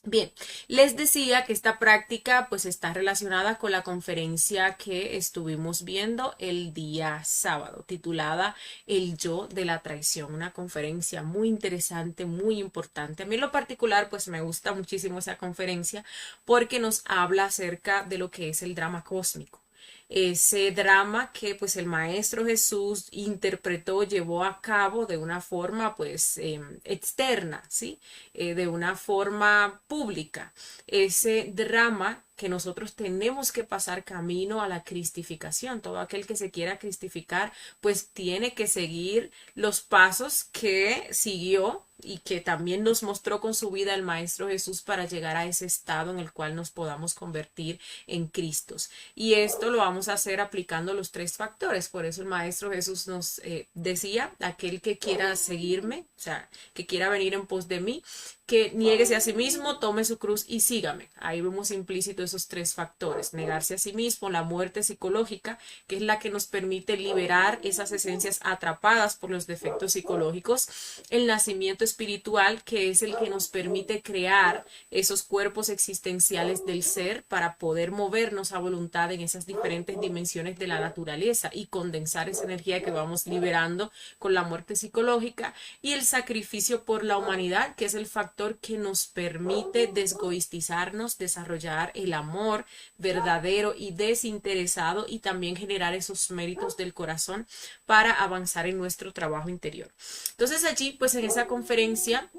Bien, les decía que esta práctica pues está relacionada con la conferencia que estuvimos viendo el día sábado, titulada El yo de la traición, una conferencia muy interesante, muy importante. A mí en lo particular pues me gusta muchísimo esa conferencia porque nos habla acerca de lo que es el drama cósmico. Ese drama que pues el Maestro Jesús interpretó, llevó a cabo de una forma pues externa, ¿sí? De una forma pública. Ese drama que nosotros tenemos que pasar camino a la cristificación. Todo aquel que se quiera cristificar, pues tiene que seguir los pasos que siguió y que también nos mostró con su vida el Maestro Jesús para llegar a ese estado en el cual nos podamos convertir en Cristos. Y esto lo vamos a hacer aplicando los tres factores. Por eso el Maestro Jesús nos decía, aquel que quiera seguirme, o sea, que quiera venir en pos de mí, que niéguese a sí mismo, tome su cruz y sígame. Ahí vemos implícito esos tres factores: negarse a sí mismo, la muerte psicológica, que es la que nos permite liberar esas esencias atrapadas por los defectos psicológicos, el nacimiento espiritual, que es el que nos permite crear esos cuerpos existenciales del ser para poder movernos a voluntad en esas diferentes dimensiones de la naturaleza y condensar esa energía que vamos liberando con la muerte psicológica, y el sacrificio por la humanidad, que es el factor que nos permite desgoistizarnos, desarrollar el amor verdadero y desinteresado y también generar esos méritos del corazón para avanzar en nuestro trabajo interior. Entonces allí, pues en esa conferencia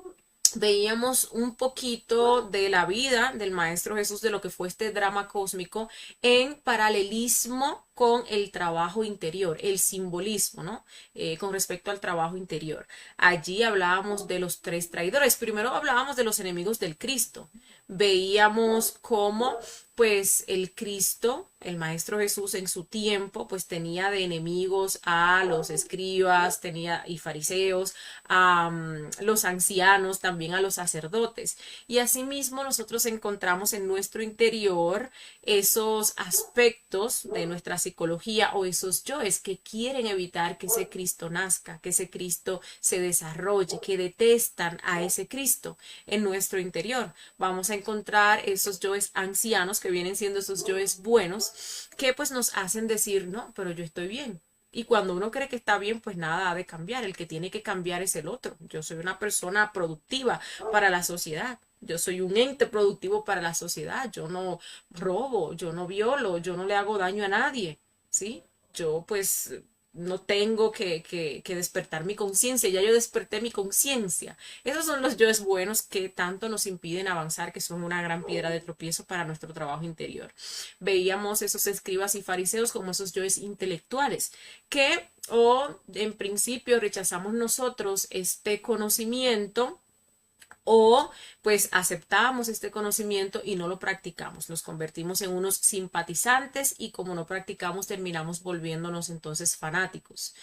veíamos un poquito de la vida del Maestro Jesús, de lo que fue este drama cósmico en paralelismo con el trabajo interior, el simbolismo, ¿no? Con respecto al trabajo interior. Allí hablábamos de los tres traidores. Primero hablábamos de los enemigos del Cristo. Veíamos cómo pues el Cristo, el Maestro Jesús en su tiempo, pues tenía de enemigos a los escribas, tenía y fariseos, a los ancianos, también a los sacerdotes. Y asimismo nosotros encontramos en nuestro interior esos aspectos de nuestra psicología o esos yoes que quieren evitar que ese Cristo nazca, que ese Cristo se desarrolle, que detestan a ese Cristo en nuestro interior. Vamos a encontrar esos yoes ancianos que vienen siendo esos yoes buenos que pues nos hacen decir, no, pero yo estoy bien. Y cuando uno cree que está bien, pues nada ha de cambiar. El que tiene que cambiar es el otro. Yo soy una persona productiva para la sociedad. Yo soy un ente productivo para la sociedad. Yo no robo, yo no violo, yo no le hago daño a nadie. ¿Sí? Yo pues no tengo que despertar mi conciencia. Ya yo desperté mi conciencia. Esos son los yoes buenos que tanto nos impiden avanzar, que son una gran piedra de tropiezo para nuestro trabajo interior. Veíamos esos escribas y fariseos como esos yoes intelectuales que o en principio rechazamos nosotros este conocimiento o pues aceptamos este conocimiento y no lo practicamos, nos convertimos en unos simpatizantes y como no practicamos terminamos volviéndonos entonces fanáticos,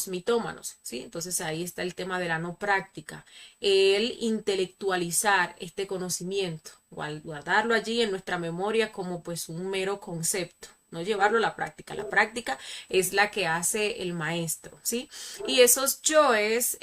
mitómanos, ¿sí? Entonces ahí está el tema de la no práctica, el intelectualizar este conocimiento, guardarlo allí en nuestra memoria como pues un mero concepto. No llevarlo a la práctica. La práctica es la que hace el maestro, ¿sí? Y esos yoes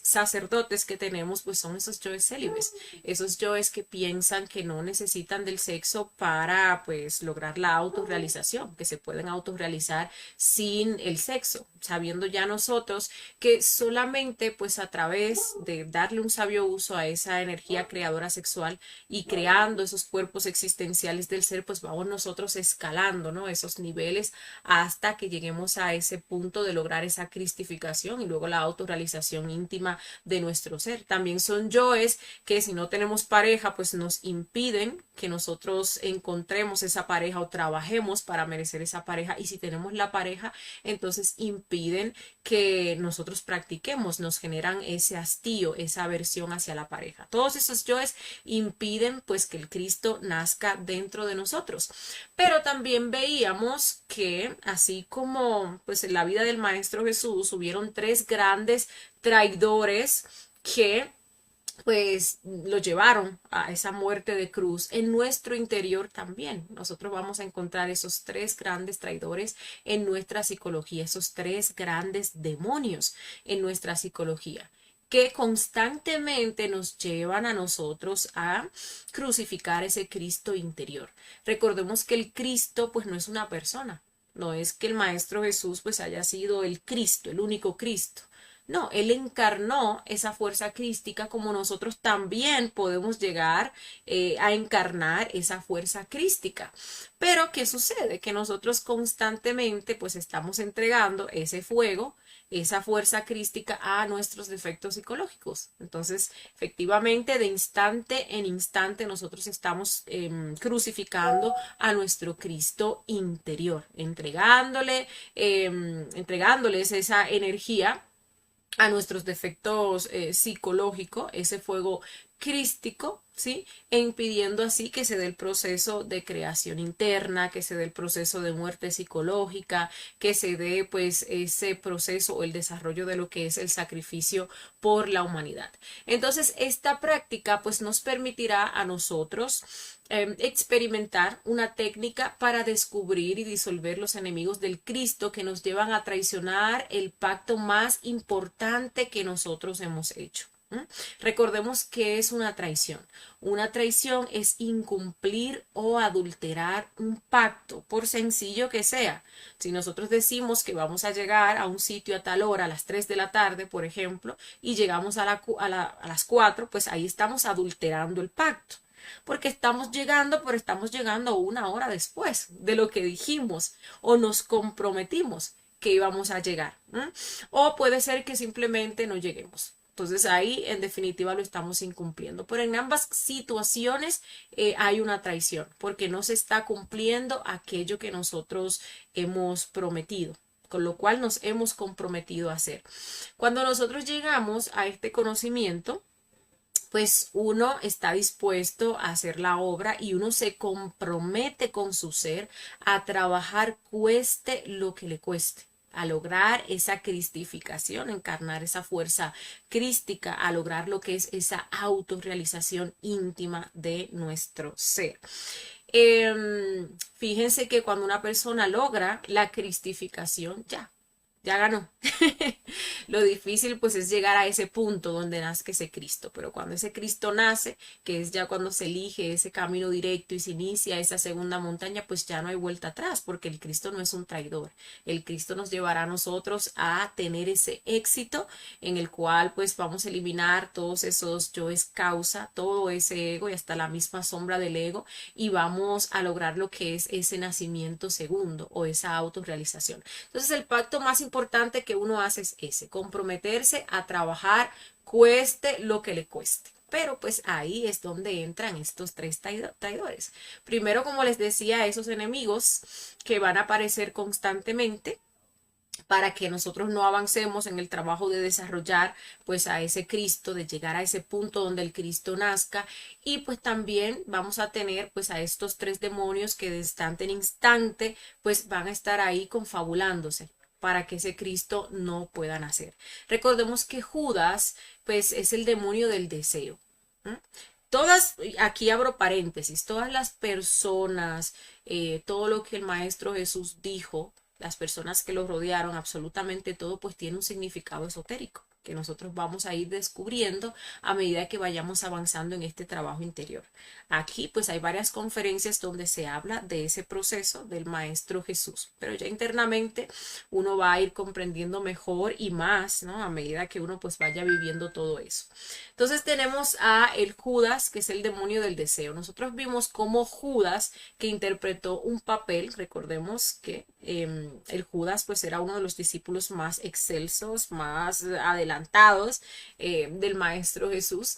sacerdotes que tenemos, pues son esos yoes célibes, esos yoes que piensan que no necesitan del sexo para, pues, lograr la autorrealización, que se pueden autorrealizar sin el sexo, sabiendo ya nosotros que solamente, pues, a través de darle un sabio uso a esa energía creadora sexual y creando esos cuerpos existenciales del ser, pues vamos nosotros escalando, ¿no? Esos niveles hasta que lleguemos a ese punto de lograr esa cristificación y luego la autorrealización íntima de nuestro ser. También son yoes que si no tenemos pareja, pues nos impiden que nosotros encontremos esa pareja o trabajemos para merecer esa pareja. Y si tenemos la pareja, entonces impiden que nosotros practiquemos, nos generan ese hastío, esa aversión hacia la pareja. Todos esos yoes impiden pues que el Cristo nazca dentro de nosotros. Pero también veíamos que así como pues en la vida del Maestro Jesús hubieron tres grandes traidores que pues lo llevaron a esa muerte de cruz. En nuestro interior también nosotros vamos a encontrar esos tres grandes traidores en nuestra psicología, esos tres grandes demonios en nuestra psicología, que constantemente nos llevan a nosotros a crucificar ese Cristo interior. Recordemos que el Cristo pues no es una persona, no es que el Maestro Jesús pues haya sido el Cristo, el único Cristo. No, Él encarnó esa fuerza crística como nosotros también podemos llegar a encarnar esa fuerza crística. Pero ¿qué sucede? Que nosotros constantemente pues estamos entregando ese fuego, esa fuerza crística a nuestros defectos psicológicos. Entonces, efectivamente, de instante en instante nosotros estamos crucificando a nuestro Cristo interior, entregándoles esa energía a nuestros defectos psicológicos, ese fuego crístico, ¿sí? E impidiendo así que se dé el proceso de creación interna, que se dé el proceso de muerte psicológica, que se dé pues ese proceso o el desarrollo de lo que es el sacrificio por la humanidad. Entonces, esta práctica pues nos permitirá a nosotros experimentar una técnica para descubrir y disolver los enemigos del Cristo que nos llevan a traicionar el pacto más importante que nosotros hemos hecho. Recordemos que es una traición. Una traición es incumplir o adulterar un pacto, por sencillo que sea. Si nosotros decimos que vamos a llegar a un sitio a tal hora, a las 3 de la tarde, por ejemplo, y llegamos a las 4, pues ahí estamos adulterando el pacto. Porque estamos llegando, pero estamos llegando una hora después de lo que dijimos o nos comprometimos que íbamos a llegar. O puede ser que simplemente no lleguemos. Entonces ahí en definitiva lo estamos incumpliendo. Pero en ambas situaciones hay una traición porque no se está cumpliendo aquello que nosotros hemos prometido, con lo cual nos hemos comprometido a hacer. Cuando nosotros llegamos a este conocimiento, pues uno está dispuesto a hacer la obra y uno se compromete con su ser a trabajar cueste lo que le cueste, a lograr esa cristificación, encarnar esa fuerza crística, a lograr lo que es esa autorrealización íntima de nuestro ser. Fíjense que cuando una persona logra la cristificación, ya ganó. Lo difícil pues es llegar a ese punto donde nazca ese Cristo, pero cuando ese Cristo nace, que es ya cuando se elige ese camino directo y se inicia esa segunda montaña, pues ya no hay vuelta atrás, porque el Cristo no es un traidor. El Cristo nos llevará a nosotros a tener ese éxito en el cual pues vamos a eliminar todos esos yoes causa, todo ese ego y hasta la misma sombra del ego, y vamos a lograr lo que es ese nacimiento segundo o esa autorrealización. Entonces el pacto más importante que uno hace es ese, comprometerse a trabajar cueste lo que le cueste. Pero pues ahí es donde entran estos tres traidores. Primero, como les decía, esos enemigos que van a aparecer constantemente para que nosotros no avancemos en el trabajo de desarrollar pues a ese Cristo, de llegar a ese punto donde el Cristo nazca. Y pues también vamos a tener pues a estos tres demonios que de instante en instante pues van a estar ahí confabulándose para que ese Cristo no pueda nacer. Recordemos que Judas pues es el demonio del deseo. Todas, aquí abro paréntesis, todas las personas, todo lo que el Maestro Jesús dijo, las personas que lo rodearon, absolutamente todo, pues tiene un significado esotérico que nosotros vamos a ir descubriendo a medida que vayamos avanzando en este trabajo interior. Aquí pues hay varias conferencias donde se habla de ese proceso del Maestro Jesús, pero ya internamente uno va a ir comprendiendo mejor y más, ¿no? A medida que uno pues vaya viviendo todo eso. Entonces tenemos a el Judas, que es el demonio del deseo. Nosotros vimos cómo Judas, que interpretó un papel, recordemos que el Judas pues era uno de los discípulos más excelsos, más adelantados del Maestro Jesús,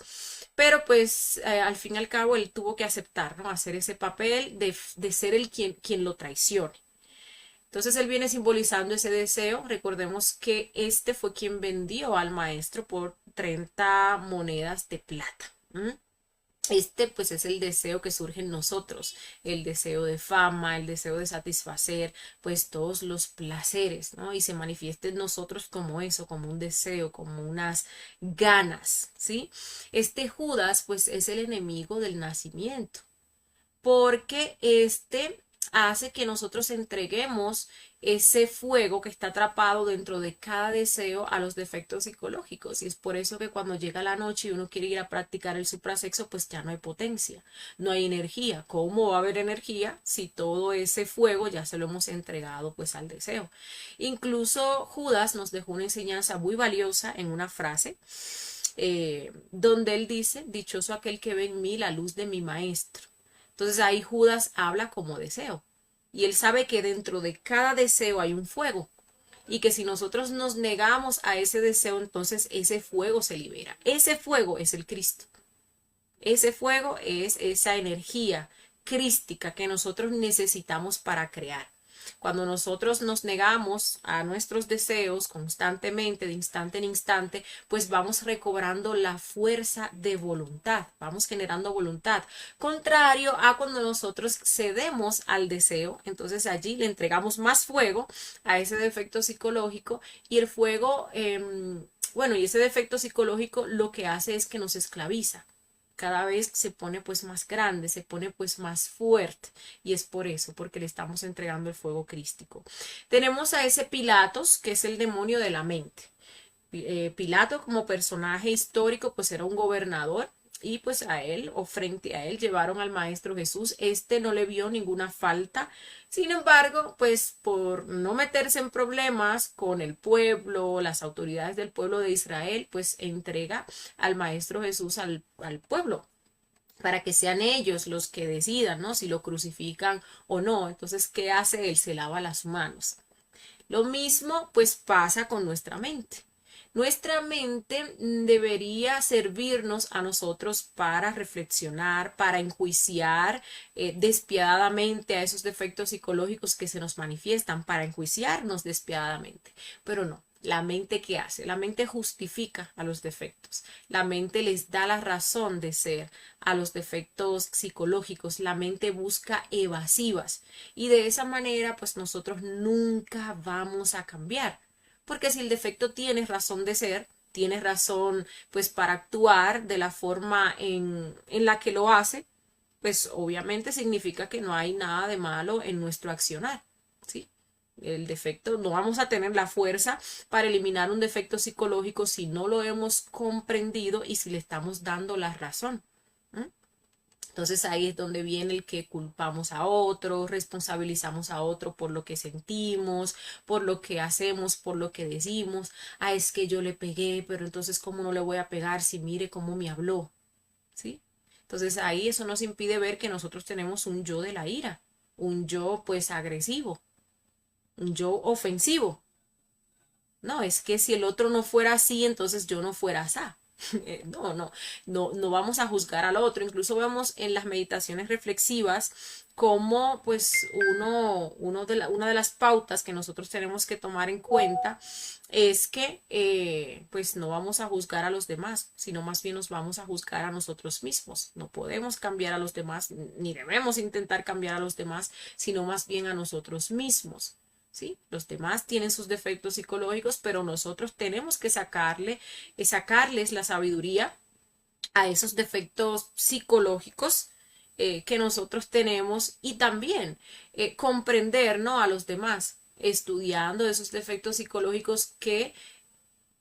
pero pues al fin y al cabo él tuvo que aceptar, ¿no? Hacer ese papel de ser el quien lo traicione. Entonces él viene simbolizando ese deseo. Recordemos que este fue quien vendió al maestro por 30 monedas de plata. Este pues es el deseo que surge en nosotros, el deseo de fama, el deseo de satisfacer pues todos los placeres, ¿no? Y se manifiesta en nosotros como eso, como un deseo, como unas ganas, ¿sí? Este Judas pues es el enemigo del nacimiento, porque este hace que nosotros entreguemos ese fuego que está atrapado dentro de cada deseo a los defectos psicológicos. Y es por eso que cuando llega la noche y uno quiere ir a practicar el suprasexo, pues ya no hay potencia, no hay energía. ¿Cómo va a haber energía si todo ese fuego ya se lo hemos entregado pues al deseo? Incluso Judas nos dejó una enseñanza muy valiosa en una frase donde él dice, dichoso aquel que ve en mí la luz de mi maestro. Entonces ahí Judas habla como deseo. Y él sabe que dentro de cada deseo hay un fuego. Y que si nosotros nos negamos a ese deseo, entonces ese fuego se libera. Ese fuego es el Cristo. Ese fuego es esa energía crística que nosotros necesitamos para crear. Cuando nosotros nos negamos a nuestros deseos constantemente, de instante en instante, pues vamos recobrando la fuerza de voluntad, vamos generando voluntad. Contrario a cuando nosotros cedemos al deseo, entonces allí le entregamos más fuego a ese defecto psicológico y el fuego, bueno, y ese defecto psicológico lo que hace es que nos esclaviza. Cada vez se pone pues más grande, se pone pues más fuerte y es por eso, porque le estamos entregando el fuego crístico. Tenemos a ese Pilatos, que es el demonio de la mente. Pilato como personaje histórico pues era un gobernador y pues a él o frente a él llevaron al maestro Jesús. Este no le vio ninguna falta. Sin embargo, pues por no meterse en problemas con el pueblo, las autoridades del pueblo de Israel, pues entrega al maestro Jesús al pueblo para que sean ellos los que decidan, ¿no? Si lo crucifican o no. Entonces, ¿qué hace él? Se lava las manos. Lo mismo pues pasa con nuestra mente. Nuestra mente debería servirnos a nosotros para reflexionar, para enjuiciar despiadadamente a esos defectos psicológicos que se nos manifiestan, para enjuiciarnos despiadadamente. Pero no, la mente ¿qué hace? La mente justifica a los defectos. La mente les da la razón de ser a los defectos psicológicos. La mente busca evasivas. Y de esa manera, pues nosotros nunca vamos a cambiar. Porque si el defecto tiene razón de ser, tiene razón pues para actuar de la forma en la que lo hace, pues obviamente significa que no hay nada de malo en nuestro accionar, ¿sí? El defecto, no vamos a tener la fuerza para eliminar un defecto psicológico si no lo hemos comprendido y si le estamos dando la razón. ¿Mm? Entonces ahí es donde viene el que culpamos a otro, responsabilizamos a otro por lo que sentimos, por lo que hacemos, por lo que decimos. Ah, es que yo le pegué, pero entonces ¿cómo no le voy a pegar si mire cómo me habló? ¿Sí? Entonces ahí eso nos impide ver que nosotros tenemos un yo de la ira, un yo pues agresivo, un yo ofensivo. No, es que si el otro no fuera así, entonces yo no fuera así. No vamos a juzgar al otro. Incluso vemos en las meditaciones reflexivas cómo pues una de las pautas que nosotros tenemos que tomar en cuenta es que pues no vamos a juzgar a los demás, sino más bien nos vamos a juzgar a nosotros mismos. No podemos cambiar a los demás, ni debemos intentar cambiar a los demás, sino más bien a nosotros mismos. ¿Sí? Los demás tienen sus defectos psicológicos, pero nosotros tenemos que sacarles la sabiduría a esos defectos psicológicos que nosotros tenemos y también comprender, ¿no? A los demás, estudiando esos defectos psicológicos que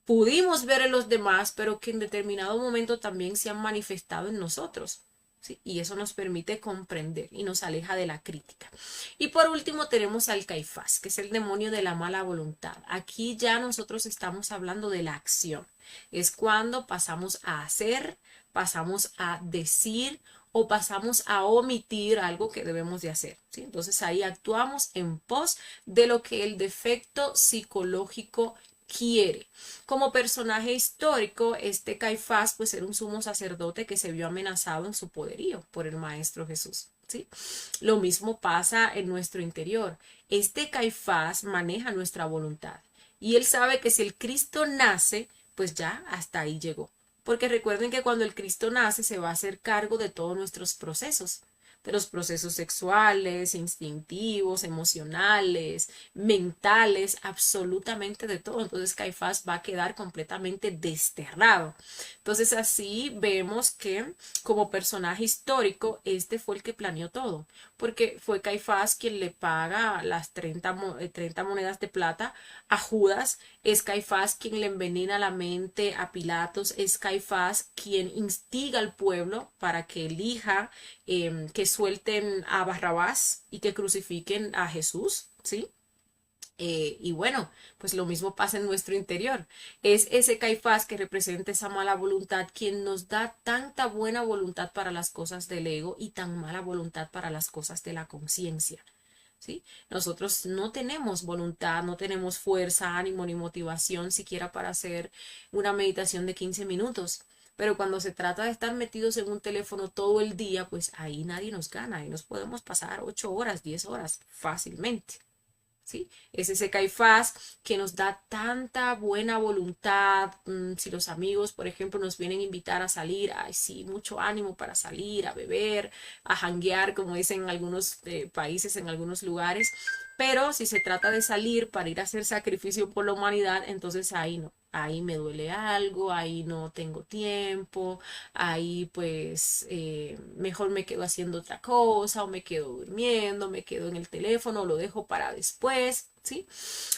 pudimos ver en los demás, pero que en determinado momento también se han manifestado en nosotros. ¿Sí? Y eso nos permite comprender y nos aleja de la crítica. Y por último tenemos al Caifás, que es el demonio de la mala voluntad. Aquí ya nosotros estamos hablando de la acción. Es cuando pasamos a hacer, pasamos a decir o pasamos a omitir algo que debemos de hacer. ¿Sí? Entonces ahí actuamos en pos de lo que el defecto psicológico quiere. Como personaje histórico, este Caifás pues era un sumo sacerdote que se vio amenazado en su poderío por el Maestro Jesús. ¿Sí? Lo mismo pasa en nuestro interior. Este Caifás maneja nuestra voluntad y él sabe que si el Cristo nace, pues ya hasta ahí llegó. Porque recuerden que cuando el Cristo nace se va a hacer cargo de todos nuestros procesos. de los procesos sexuales, instintivos, emocionales, mentales, absolutamente de todo. Entonces Caifás va a quedar completamente desterrado. Entonces así vemos que como personaje histórico, este fue el que planeó todo, porque fue Caifás quien le paga las 30 monedas de plata a Judas, es Caifás quien le envenena la mente a Pilatos, es Caifás quien instiga al pueblo para que elija que suelten a Barrabás y que crucifiquen a Jesús, ¿sí? Y bueno, pues lo mismo pasa en nuestro interior. Es ese Caifás que representa esa mala voluntad quien nos da tanta buena voluntad para las cosas del ego y tan mala voluntad para las cosas de la conciencia. ¿Sí? Nosotros no tenemos voluntad, no tenemos fuerza, ánimo ni motivación siquiera para hacer una meditación de 15 minutos. Pero cuando se trata de estar metidos en un teléfono todo el día, pues ahí nadie nos gana, ahí nos podemos pasar 8 horas, 10 horas fácilmente. ¿Sí? Es ese Caifás que nos da tanta buena voluntad. Si los amigos, por ejemplo, nos vienen a invitar a salir, ay, sí, mucho ánimo para salir, a beber, a janguear, como dicen en algunos países, en algunos lugares. Pero si se trata de salir para ir a hacer sacrificio por la humanidad, entonces ahí no. Ahí me duele algo, ahí no tengo tiempo, ahí pues mejor me quedo haciendo otra cosa o me quedo durmiendo, me quedo en el teléfono, lo dejo para después, ¿sí?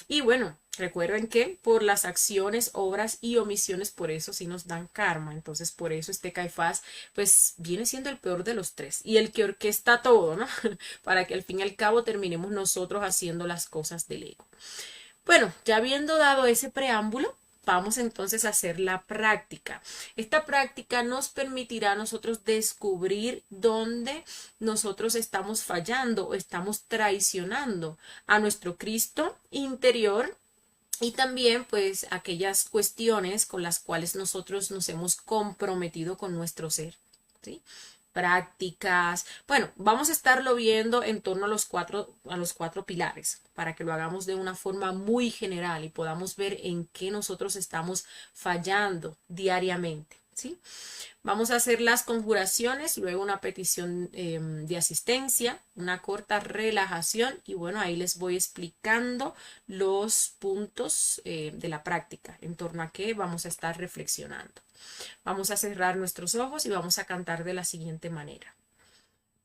Y bueno, recuerden que por las acciones, obras y omisiones, por eso sí nos dan karma. Entonces, por eso este Caifás, pues viene siendo el peor de los tres y el que orquesta todo, ¿no? Para que al fin y al cabo terminemos nosotros haciendo las cosas del ego. Bueno, ya habiendo dado ese preámbulo, vamos entonces a hacer la práctica. Esta práctica nos permitirá a nosotros descubrir dónde nosotros estamos fallando o estamos traicionando a nuestro Cristo interior y también pues aquellas cuestiones con las cuales nosotros nos hemos comprometido con nuestro ser, ¿sí? Prácticas. Bueno, vamos a estarlo viendo en torno a los cuatro pilares para que lo hagamos de una forma muy general y podamos ver en qué nosotros estamos fallando diariamente, ¿sí? Vamos a hacer las conjuraciones, luego una petición de asistencia, una corta relajación y bueno, ahí les voy explicando los puntos de la práctica en torno a qué vamos a estar reflexionando. Vamos a cerrar nuestros ojos y vamos a cantar de la siguiente manera.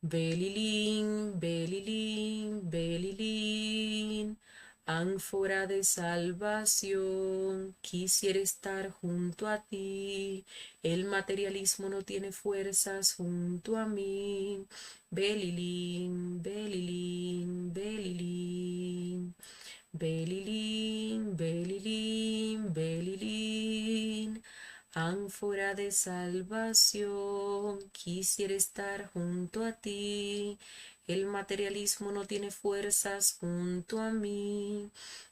Belilín, belilín, belilín, ánfora de salvación, quisiera estar junto a ti, el materialismo no tiene fuerzas junto a mí. Belilín, belilín, belilín, belilín, belilín, belilín. Ánfora de salvación, quisiera estar junto a ti. El materialismo no tiene fuerzas junto a mí.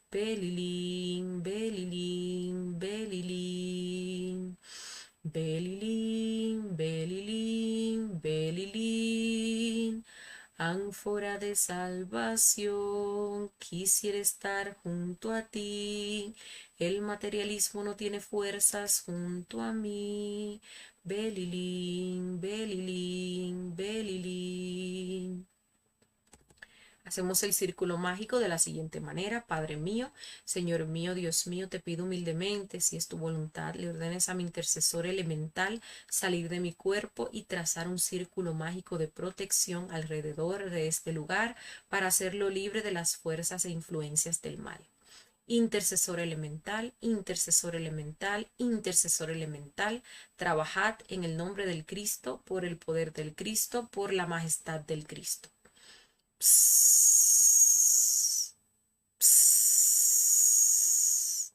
Belilín, belilín, belilín. Belilín, belilín, belilín. Ánfora de salvación, quisiera estar junto a ti. El materialismo no tiene fuerzas junto a mí. Belilín, belilín, belilín. Hacemos el círculo mágico de la siguiente manera. Padre mío, Señor mío, Dios mío, te pido humildemente, si es tu voluntad, le ordenes a mi intercesor elemental salir de mi cuerpo y trazar un círculo mágico de protección alrededor de este lugar para hacerlo libre de las fuerzas e influencias del mal. Intercesor elemental, intercesor elemental, intercesor elemental, trabajad en el nombre del Cristo, por el poder del Cristo, por la majestad del Cristo. Psss, psss,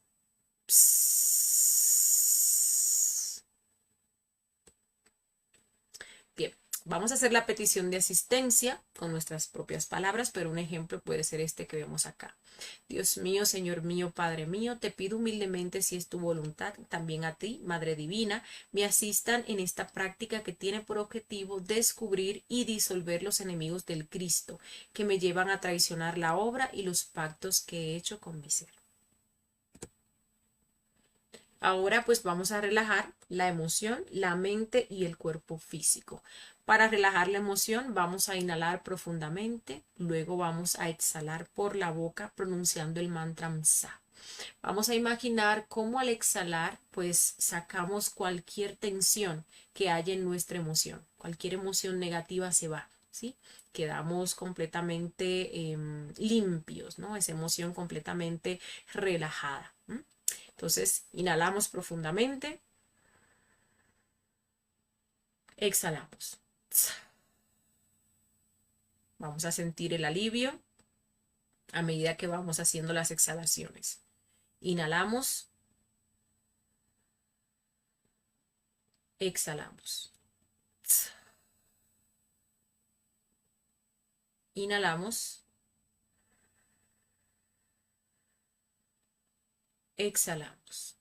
psss. Bien, vamos a hacer la petición de asistencia con nuestras propias palabras, pero un ejemplo puede ser este que vemos acá. Dios mío, Señor mío, Padre mío, te pido humildemente, si es tu voluntad, también a ti, Madre Divina, me asistan en esta práctica que tiene por objetivo descubrir y disolver los enemigos del Cristo, que me llevan a traicionar la obra y los pactos que he hecho con mi ser. Ahora pues vamos a relajar la emoción, la mente y el cuerpo físico. Para relajar la emoción vamos a inhalar profundamente, luego vamos a exhalar por la boca pronunciando el mantra MSA. Vamos a imaginar cómo al exhalar pues sacamos cualquier tensión que haya en nuestra emoción. Cualquier emoción negativa se va, ¿sí? Quedamos completamente limpios, ¿no? Esa emoción completamente relajada. Entonces, inhalamos profundamente, exhalamos. Vamos a sentir el alivio a medida que vamos haciendo las exhalaciones. Inhalamos, exhalamos. Inhalamos, exhalamos.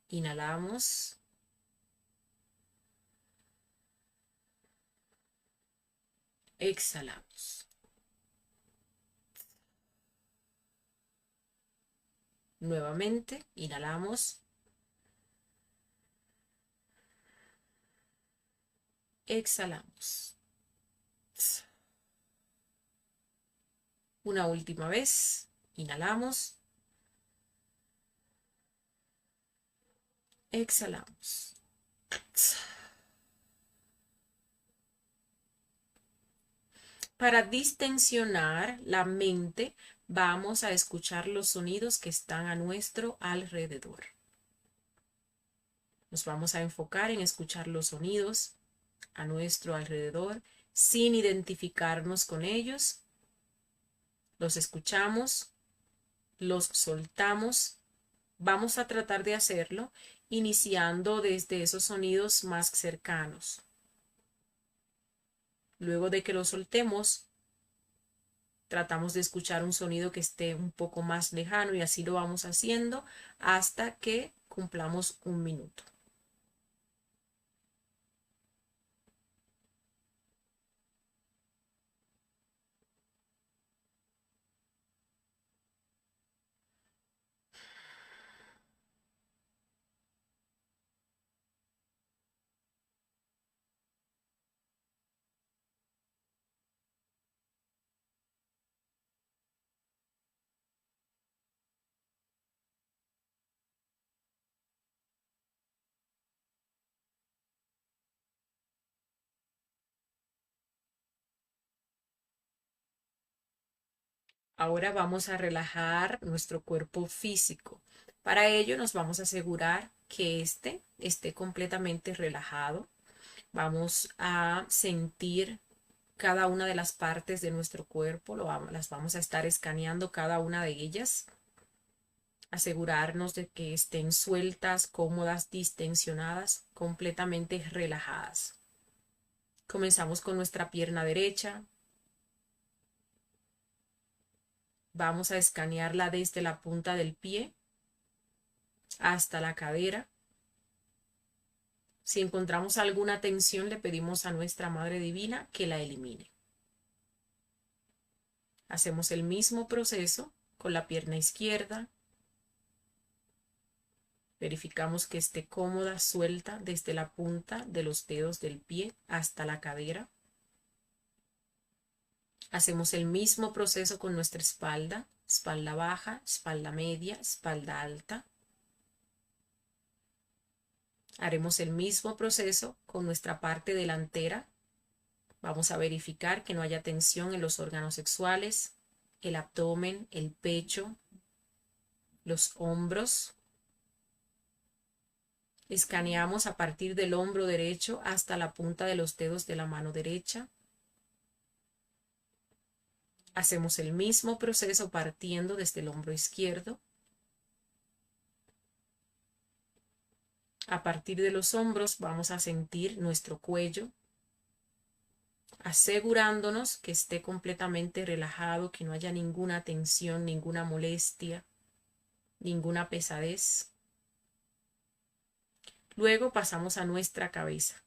Inhalamos, exhalamos. Nuevamente, inhalamos, exhalamos. Una última vez, inhalamos, exhalamos. Para distensionar la mente, vamos a escuchar los sonidos que están a nuestro alrededor. Nos vamos a enfocar en escuchar los sonidos a nuestro alrededor sin identificarnos con ellos. Los escuchamos, los soltamos. Vamos a tratar de hacerlo iniciando desde esos sonidos más cercanos. Luego de que los soltemos, tratamos de escuchar un sonido que esté un poco más lejano y así lo vamos haciendo hasta que cumplamos 1 minuto. Ahora vamos a relajar nuestro cuerpo físico. Para ello nos vamos a asegurar que éste esté completamente relajado. Vamos a sentir cada una de las partes de nuestro cuerpo, las vamos a estar escaneando cada una de ellas. Asegurarnos de que estén sueltas, cómodas, distensionadas, completamente relajadas. Comenzamos con nuestra pierna derecha. Vamos a escanearla desde la punta del pie hasta la cadera. Si encontramos alguna tensión, le pedimos a nuestra Madre Divina que la elimine. Hacemos el mismo proceso con la pierna izquierda. Verificamos que esté cómoda, suelta desde la punta de los dedos del pie hasta la cadera. Hacemos el mismo proceso con nuestra espalda, espalda baja, espalda media, espalda alta. Haremos el mismo proceso con nuestra parte delantera. Vamos a verificar que no haya tensión en los órganos sexuales, el abdomen, el pecho, los hombros. Escaneamos a partir del hombro derecho hasta la punta de los dedos de la mano derecha. Hacemos el mismo proceso partiendo desde el hombro izquierdo. A partir de los hombros vamos a sentir nuestro cuello, asegurándonos que esté completamente relajado, que no haya ninguna tensión, ninguna molestia, ninguna pesadez. Luego pasamos a nuestra cabeza.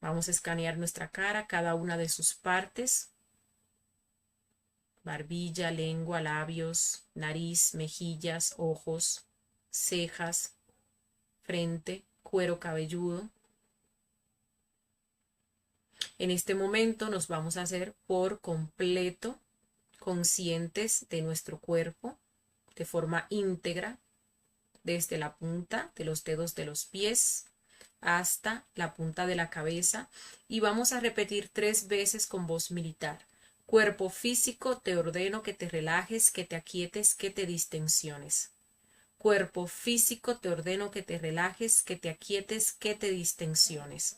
Vamos a escanear nuestra cara, cada una de sus partes. barbilla, lengua, labios, nariz, mejillas, ojos, cejas, frente, cuero cabelludo. En este momento nos vamos a hacer por completo conscientes de nuestro cuerpo de forma íntegra, desde la punta de los dedos de los pies hasta la punta de la cabeza, y vamos a repetir 3 veces con voz militar. Cuerpo físico, te ordeno que te relajes, que te aquietes, que te distensiones. Cuerpo físico, te ordeno que te relajes, que te aquietes, que te distensiones.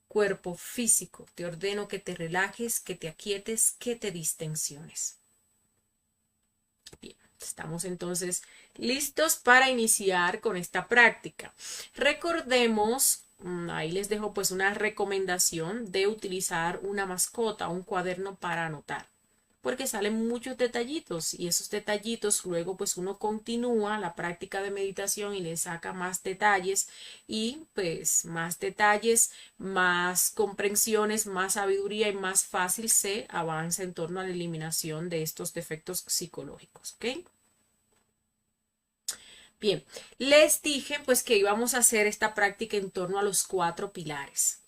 Cuerpo físico, te ordeno que te relajes, que te aquietes, que te distensiones. Bien, estamos entonces listos para iniciar con esta práctica. Recordemos, ahí les dejo pues una recomendación de utilizar una mascota, un cuaderno para anotar, porque salen muchos detallitos y esos detallitos luego pues uno continúa la práctica de meditación y le saca más detalles, y pues más detalles, más comprensiones, más sabiduría, y más fácil se avanza en torno a la eliminación de estos defectos psicológicos, ¿ok? Bien, les dije pues que íbamos a hacer esta práctica en torno a los 4 pilares.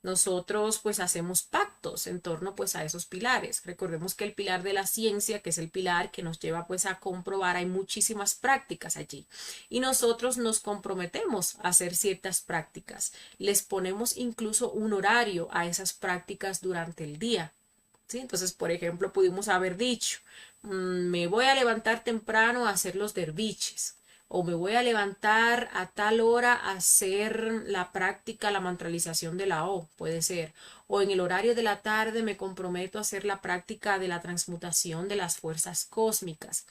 Nosotros pues hacemos pactos en torno pues a esos pilares. Recordemos que el pilar de la ciencia, que es el pilar que nos lleva pues a comprobar, hay muchísimas prácticas allí, y nosotros nos comprometemos a hacer ciertas prácticas. Les ponemos incluso un horario a esas prácticas durante el día, ¿sí? Entonces, por ejemplo, pudimos haber dicho, me voy a levantar temprano a hacer los derviches, o me voy a levantar a tal hora a hacer la práctica, la mantralización de la O, puede ser. O en el horario de la tarde me comprometo a hacer la práctica de la transmutación de las fuerzas cósmicas.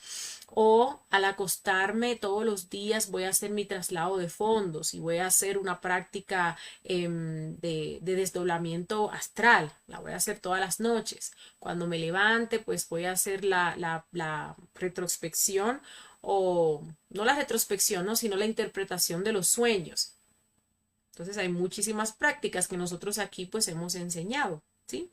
O al acostarme todos los días voy a hacer mi traslado de fondos y voy a hacer una práctica de desdoblamiento astral. La voy a hacer todas las noches. Cuando me levante, pues voy a hacer la retrospección, o no la retrospección, ¿no?, sino la interpretación de los sueños. Entonces hay muchísimas prácticas que nosotros aquí pues hemos enseñado, ¿sí?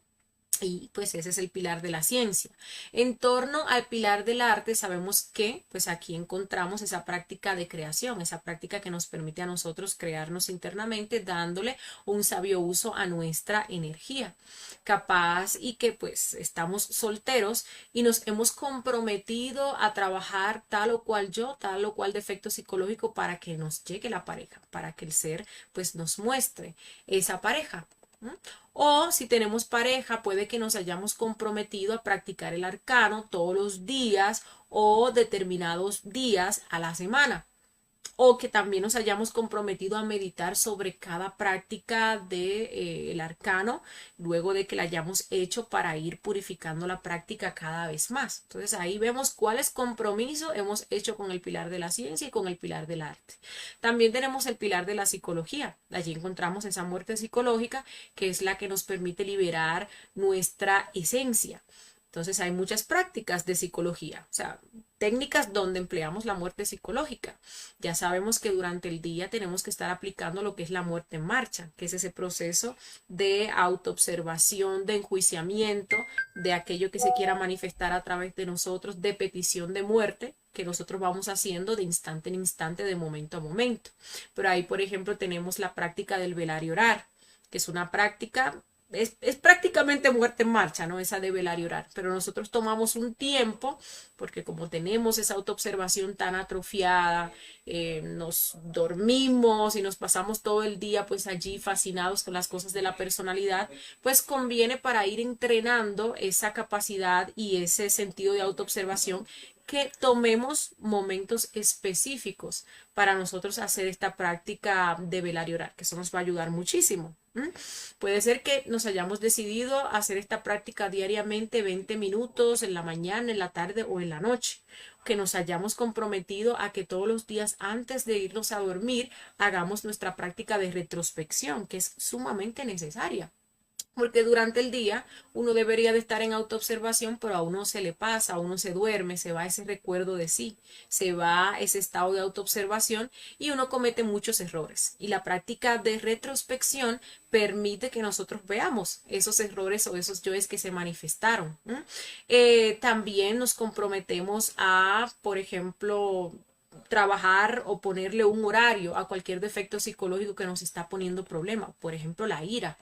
Y pues ese es el pilar de la ciencia. En torno al pilar del arte, sabemos que pues aquí encontramos esa práctica de creación, esa práctica que nos permite a nosotros crearnos internamente, dándole un sabio uso a nuestra energía. Capaz y que pues estamos solteros y nos hemos comprometido a trabajar tal o cual yo, tal o cual defecto psicológico para que nos llegue la pareja, para que el ser pues nos muestre esa pareja. O si tenemos pareja, puede que nos hayamos comprometido a practicar el arcano todos los días o determinados días a la semana. O que también nos hayamos comprometido a meditar sobre cada práctica del arcano luego de que la hayamos hecho, para ir purificando la práctica cada vez más. Entonces ahí vemos cuáles compromisos hemos hecho con el pilar de la ciencia y con el pilar del arte. También tenemos el pilar de la psicología. Allí encontramos esa muerte psicológica, que es la que nos permite liberar nuestra esencia. Entonces hay muchas prácticas de psicología, o sea, técnicas donde empleamos la muerte psicológica. Ya sabemos que durante el día tenemos que estar aplicando lo que es la muerte en marcha, que es ese proceso de autoobservación, de enjuiciamiento de aquello que se quiera manifestar a través de nosotros, de petición de muerte, que nosotros vamos haciendo de instante en instante, de momento a momento. Pero ahí, por ejemplo, tenemos la práctica del velar y orar, que es una práctica... Es prácticamente muerte en marcha, ¿no? Esa de velar y orar. Pero nosotros tomamos un tiempo, porque como tenemos esa autoobservación tan atrofiada, nos dormimos y nos pasamos todo el día pues allí fascinados con las cosas de la personalidad, pues conviene, para ir entrenando esa capacidad y ese sentido de autoobservación, que tomemos momentos específicos para nosotros hacer esta práctica de velar y orar, que eso nos va a ayudar muchísimo. Puede ser que nos hayamos decidido a hacer esta práctica diariamente 20 minutos en la mañana, en la tarde o en la noche. Que nos hayamos comprometido a que todos los días antes de irnos a dormir hagamos nuestra práctica de retrospección, que es sumamente necesaria. Porque durante el día uno debería de estar en autoobservación, pero a uno se le pasa, a uno se duerme, se va ese recuerdo de sí, se va ese estado de autoobservación y uno comete muchos errores. Y la práctica de retrospección permite que nosotros veamos esos errores o esos yoes que se manifestaron. También nos comprometemos a, por ejemplo, trabajar o ponerle un horario a cualquier defecto psicológico que nos está poniendo problema. Por ejemplo, la ira,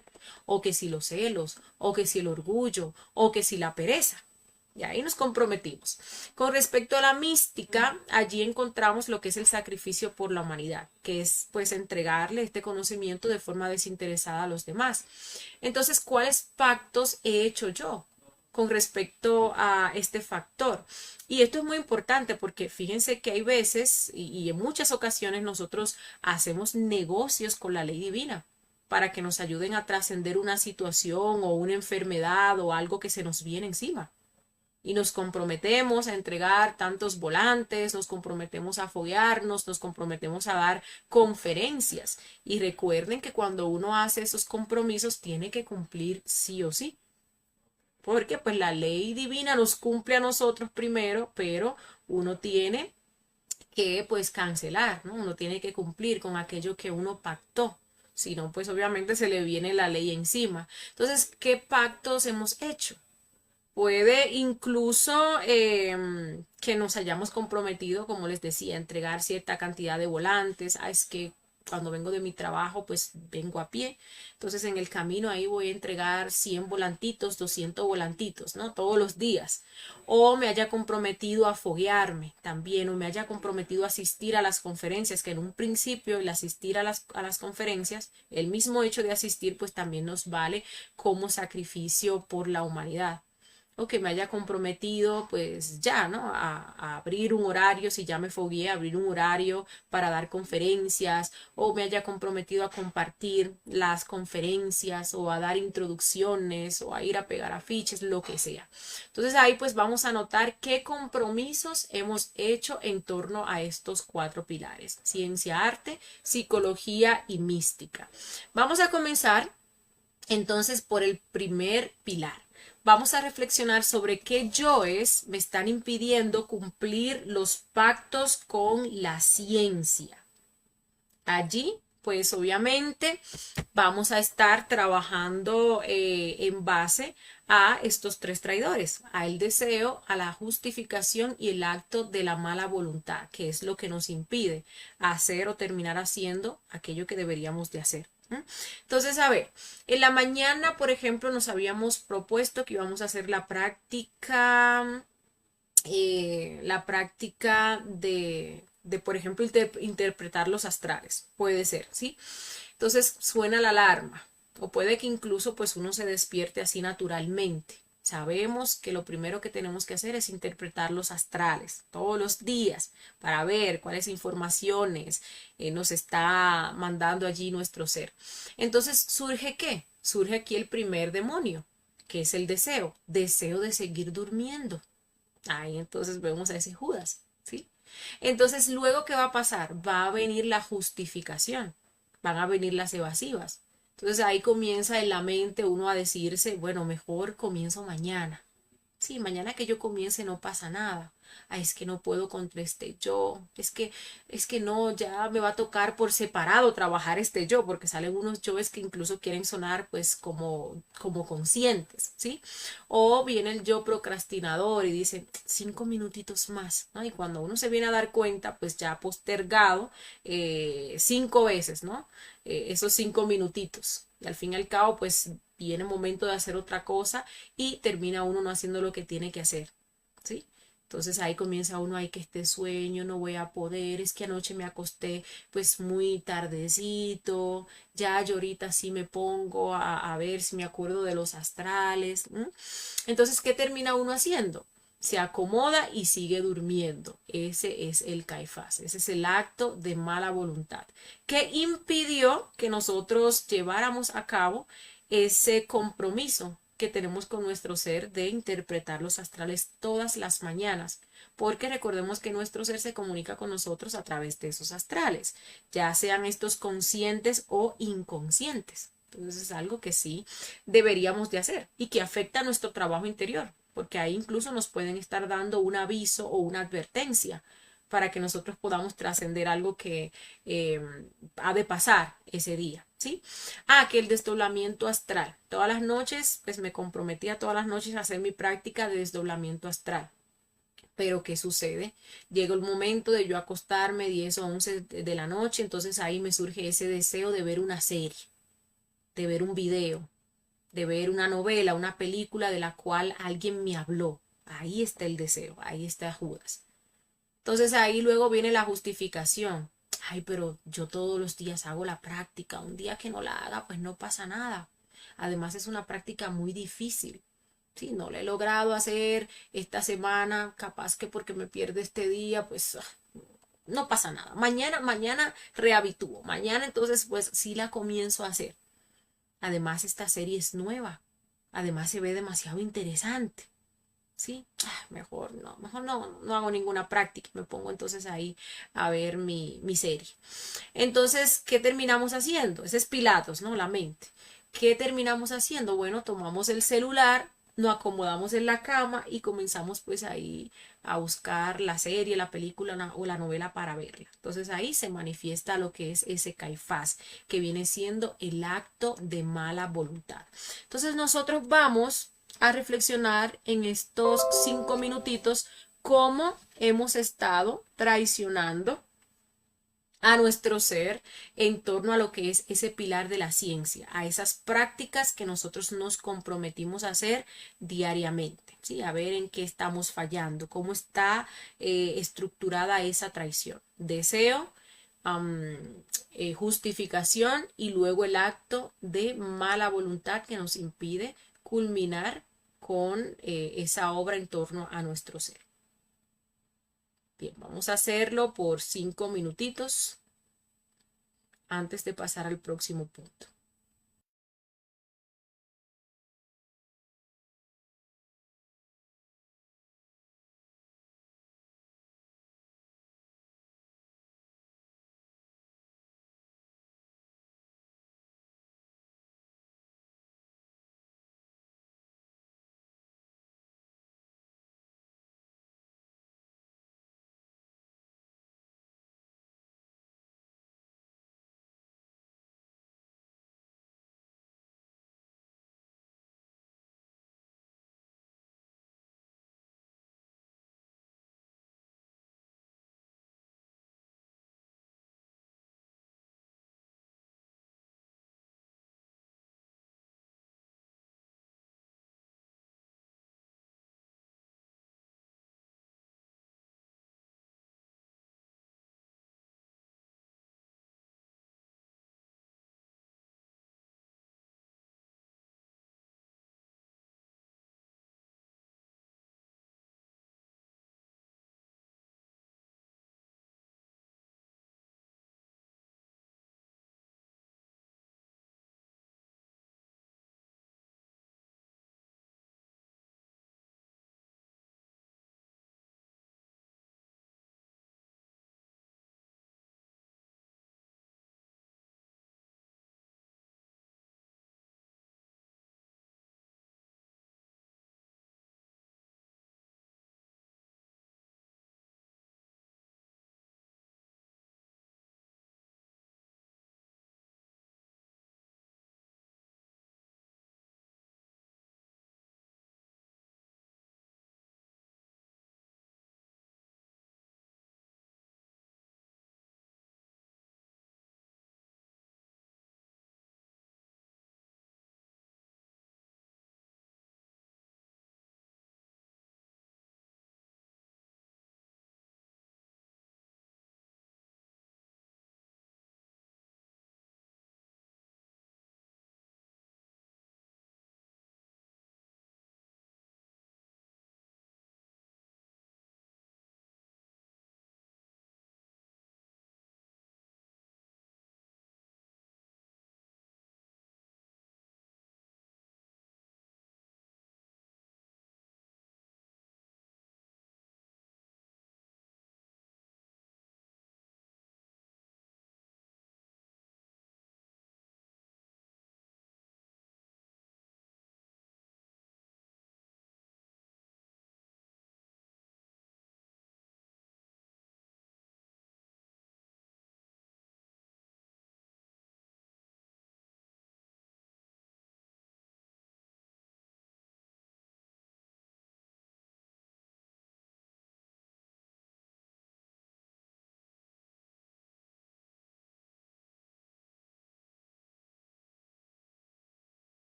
o que si los celos, o que si el orgullo, o que si la pereza. Y ahí nos comprometimos. Con respecto a la mística, allí encontramos lo que es el sacrificio por la humanidad, que es pues entregarle este conocimiento de forma desinteresada a los demás. Entonces, ¿cuáles pactos he hecho yo con respecto a este factor? Y esto es muy importante porque fíjense que hay veces y en muchas ocasiones nosotros hacemos negocios con la ley divina para que nos ayuden a trascender una situación o una enfermedad o algo que se nos viene encima. Y nos comprometemos a entregar tantos volantes, nos comprometemos a foguearnos, nos comprometemos a dar conferencias. Y recuerden que cuando uno hace esos compromisos tiene que cumplir sí o sí. Porque pues la ley divina nos cumple a nosotros primero, pero uno tiene que pues cancelar, ¿no? Uno tiene que cumplir con aquello que uno pactó. Si no, pues obviamente se le viene la ley encima. Entonces, ¿qué pactos hemos hecho? Puede incluso que nos hayamos comprometido, como les decía, a entregar cierta cantidad de volantes. Ah, es que cuando vengo de mi trabajo, pues vengo a pie. Entonces en el camino ahí voy a entregar 100 volantitos, 200 volantitos, ¿no? Todos los días. O me haya comprometido a foguearme también, o me haya comprometido a asistir a las conferencias, que en un principio el asistir a las conferencias, el mismo hecho de asistir, pues también nos vale como sacrificio por la humanidad. O que me haya comprometido, pues ya, ¿no? A abrir un horario, si ya me fogueé, abrir un horario para dar conferencias, o me haya comprometido a compartir las conferencias, o a dar introducciones, o a ir a pegar afiches, lo que sea. Entonces ahí pues vamos a notar qué compromisos hemos hecho en torno a estos 4 pilares: ciencia, arte, psicología y mística. Vamos a comenzar entonces por el primer pilar. Vamos a reflexionar sobre qué yoes me están impidiendo cumplir los pactos con la ciencia. Allí, pues obviamente vamos a estar trabajando en base a estos 3 traidores: al deseo, a la justificación y el acto de la mala voluntad, que es lo que nos impide hacer o terminar haciendo aquello que deberíamos de hacer. Entonces, a ver, en la mañana, por ejemplo, nos habíamos propuesto que íbamos a hacer la práctica de por ejemplo, interpretar los astrales. Puede ser, ¿sí? Entonces suena la alarma, o puede que incluso pues uno se despierte así naturalmente. Sabemos que lo primero que tenemos que hacer es interpretar los astrales todos los días para ver cuáles informaciones nos está mandando allí nuestro ser. Entonces, ¿surge qué? Surge aquí el primer demonio, que es el deseo de seguir durmiendo. Ahí entonces vemos a ese Judas, ¿sí? Entonces, luego, ¿qué va a pasar? Va a venir la justificación, van a venir las evasivas. Entonces ahí comienza en la mente uno a decirse, bueno, mejor comienzo mañana. Sí, mañana que yo comience no pasa nada. Ay, es que no puedo contra este yo. Es que no, ya me va a tocar por separado trabajar este yo, porque salen unos yoes que incluso quieren sonar pues como conscientes, ¿sí? O viene el yo procrastinador y dice 5 minutitos más, ¿no? Y cuando uno se viene a dar cuenta, pues ya ha postergado 5 veces, ¿no? Esos 5 minutitos. Y al fin y al cabo, pues viene el momento de hacer otra cosa y termina uno no haciendo lo que tiene que hacer, ¿sí? Entonces ahí comienza uno, ay, que este sueño no voy a poder, es que anoche me acosté pues muy tardecito, ya yo ahorita sí me pongo a ver si me acuerdo de los astrales. Entonces, ¿qué termina uno haciendo? Se acomoda y sigue durmiendo. Ese es el Caifás, ese es el acto de mala voluntad que impidió que nosotros lleváramos a cabo ese compromiso que tenemos con nuestro ser de interpretar los astrales todas las mañanas, porque recordemos que nuestro ser se comunica con nosotros a través de esos astrales, ya sean estos conscientes o inconscientes. Entonces es algo que sí deberíamos de hacer y que afecta a nuestro trabajo interior, porque ahí incluso nos pueden estar dando un aviso o una advertencia para que nosotros podamos trascender algo que eh, ha de pasar ese día, ¿sí? Ah, que el desdoblamiento astral. Todas las noches, pues me comprometía todas las noches a hacer mi práctica de desdoblamiento astral. Pero ¿qué sucede? Llega el momento de yo acostarme 10 o 11 de la noche, entonces ahí me surge ese deseo de ver una serie, de ver un video, de ver una novela, una película de la cual alguien me habló. Ahí está el deseo, ahí está Judas. Entonces ahí luego viene la justificación. Ay, pero yo todos los días hago la práctica. Un día que no la haga, pues no pasa nada. Además es una práctica muy difícil. Sí, no la he logrado hacer esta semana, capaz que porque me pierdo este día, pues no pasa nada. Mañana rehabitúo. Mañana entonces pues sí la comienzo a hacer. Además esta serie es nueva. Además se ve demasiado interesante. Sí, mejor no hago ninguna práctica, me pongo entonces ahí a ver mi serie. Entonces, ¿qué terminamos haciendo? Ese es Pilatos, ¿no? La mente. ¿Qué terminamos haciendo? Bueno, tomamos el celular, nos acomodamos en la cama y comenzamos pues ahí a buscar la serie, la película o la novela para verla. Entonces ahí se manifiesta lo que es ese Caifás, que viene siendo el acto de mala voluntad. Entonces nosotros vamos a reflexionar en estos 5 minutitos cómo hemos estado traicionando a nuestro ser en torno a lo que es ese pilar de la ciencia, a esas prácticas que nosotros nos comprometimos a hacer diariamente, ¿sí? A ver en qué estamos fallando, cómo está estructurada esa traición. Deseo, justificación y luego el acto de mala voluntad que nos impide culminar con esa obra en torno a nuestro ser. Bien, vamos a hacerlo por 5 minutitos antes de pasar al próximo punto.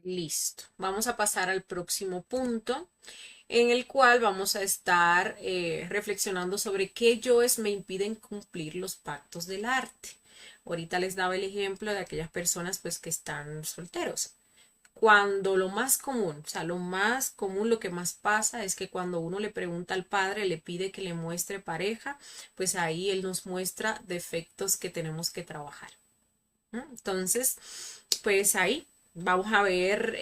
Listo. Vamos a pasar al próximo punto, en el cual vamos a estar reflexionando sobre qué yoes me impiden cumplir los pactos del arte. Ahorita les daba el ejemplo de aquellas personas pues que están solteros. Cuando lo más común, o sea, lo más común, lo que más pasa es que cuando uno le pregunta al padre, le pide que le muestre pareja, pues ahí él nos muestra defectos que tenemos que trabajar. ¿No? Entonces, pues ahí vamos a ver,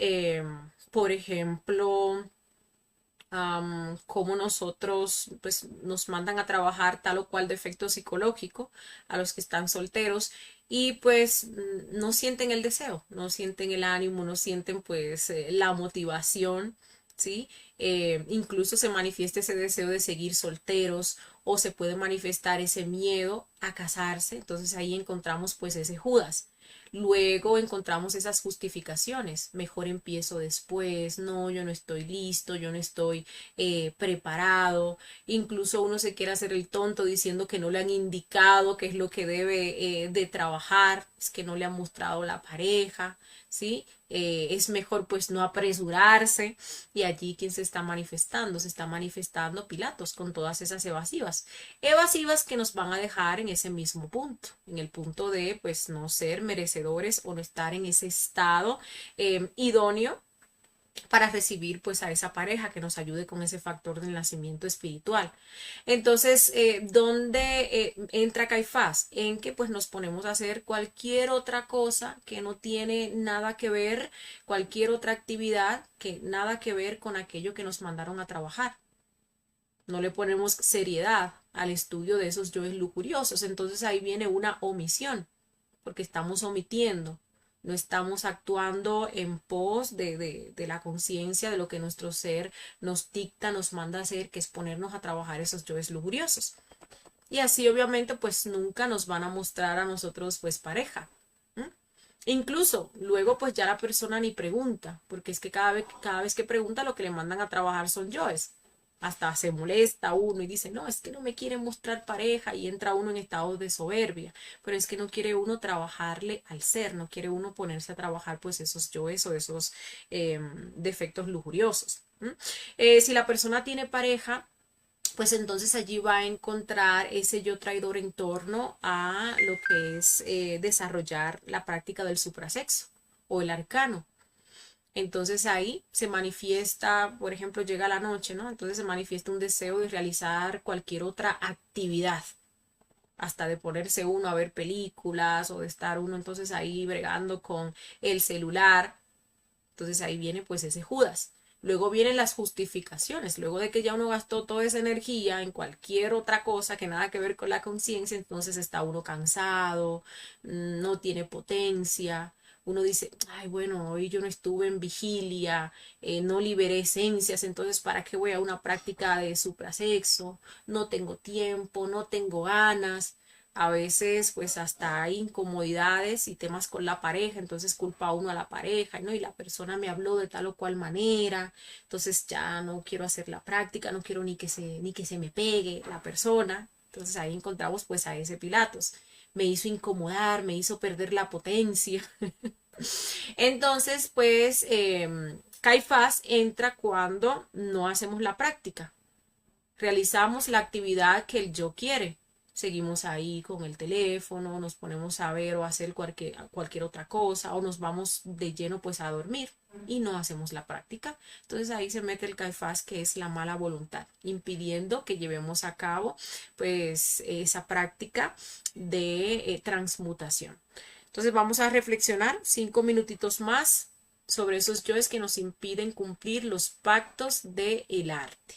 por ejemplo, cómo nosotros pues nos mandan a trabajar tal o cual defecto psicológico a los que están solteros y pues no sienten el deseo, no sienten el ánimo, no sienten pues la motivación, ¿sí? Incluso se manifiesta ese deseo de seguir solteros o se puede manifestar ese miedo a casarse, entonces ahí encontramos pues ese Judas. Luego encontramos esas justificaciones. Mejor empiezo después. No, yo no estoy listo, yo no estoy preparado. Incluso uno se quiere hacer el tonto diciendo que no le han indicado qué es lo que debe de trabajar, es que no le han mostrado la pareja, ¿sí? Es mejor pues no apresurarse y allí quien se está manifestando Pilatos con todas esas evasivas. Evasivas que nos van a dejar en ese mismo punto, en el punto de pues no ser merecedores o no estar en ese estado idóneo para recibir pues a esa pareja que nos ayude con ese factor del nacimiento espiritual. Entonces, ¿dónde entra Caifás? En que pues nos ponemos a hacer cualquier otra cosa que no tiene nada que ver, cualquier otra actividad que nada que ver con aquello que nos mandaron a trabajar. No le ponemos seriedad al estudio de esos yoes lujuriosos. Entonces ahí viene una omisión, porque estamos omitiendo, no estamos actuando en pos de la conciencia de lo que nuestro ser nos dicta, nos manda a hacer, que es ponernos a trabajar esos yoes lujuriosos. Y así obviamente pues nunca nos van a mostrar a nosotros pues pareja. ¿Mm? Incluso luego pues ya la persona ni pregunta, porque es que cada vez que pregunta lo que le mandan a trabajar son yoes. Hasta se molesta uno y dice, no, es que no me quiere mostrar pareja y entra uno en estado de soberbia, pero es que no quiere uno trabajarle al ser, no quiere uno ponerse a trabajar pues esos yoes o esos defectos lujuriosos. Si la persona tiene pareja, pues entonces allí va a encontrar ese yo traidor en torno a lo que es desarrollar la práctica del suprasexo o el arcano. Entonces ahí se manifiesta, por ejemplo, llega la noche, ¿no? Entonces se manifiesta un deseo de realizar cualquier otra actividad, hasta de ponerse uno a ver películas o de estar uno entonces ahí bregando con el celular. Entonces ahí viene pues ese Judas. Luego vienen las justificaciones. Luego de que ya uno gastó toda esa energía en cualquier otra cosa que nada que ver con la conciencia, entonces está uno cansado, no tiene potencia. Uno dice, ay, bueno, hoy yo no estuve en vigilia, no liberé esencias, entonces ¿para qué voy a una práctica de suprasexo? No tengo tiempo, no tengo ganas. A veces pues hasta hay incomodidades y temas con la pareja, entonces culpa uno a la pareja, ¿no? Y la persona me habló de tal o cual manera, entonces ya no quiero hacer la práctica, no quiero ni que se me pegue la persona. Entonces ahí encontramos pues a ese Pilatos. Me hizo incomodar, me hizo perder la potencia. Entonces pues Caifás entra cuando no hacemos la práctica, realizamos la actividad que el yo quiere. Seguimos ahí con el teléfono, nos ponemos a ver o a hacer cualquier otra cosa o nos vamos de lleno pues a dormir y no hacemos la práctica. Entonces ahí se mete el Caifás, que es la mala voluntad, impidiendo que llevemos a cabo pues esa práctica de transmutación. Entonces vamos a reflexionar 5 minutitos más sobre esos yoes que nos impiden cumplir los pactos del arte.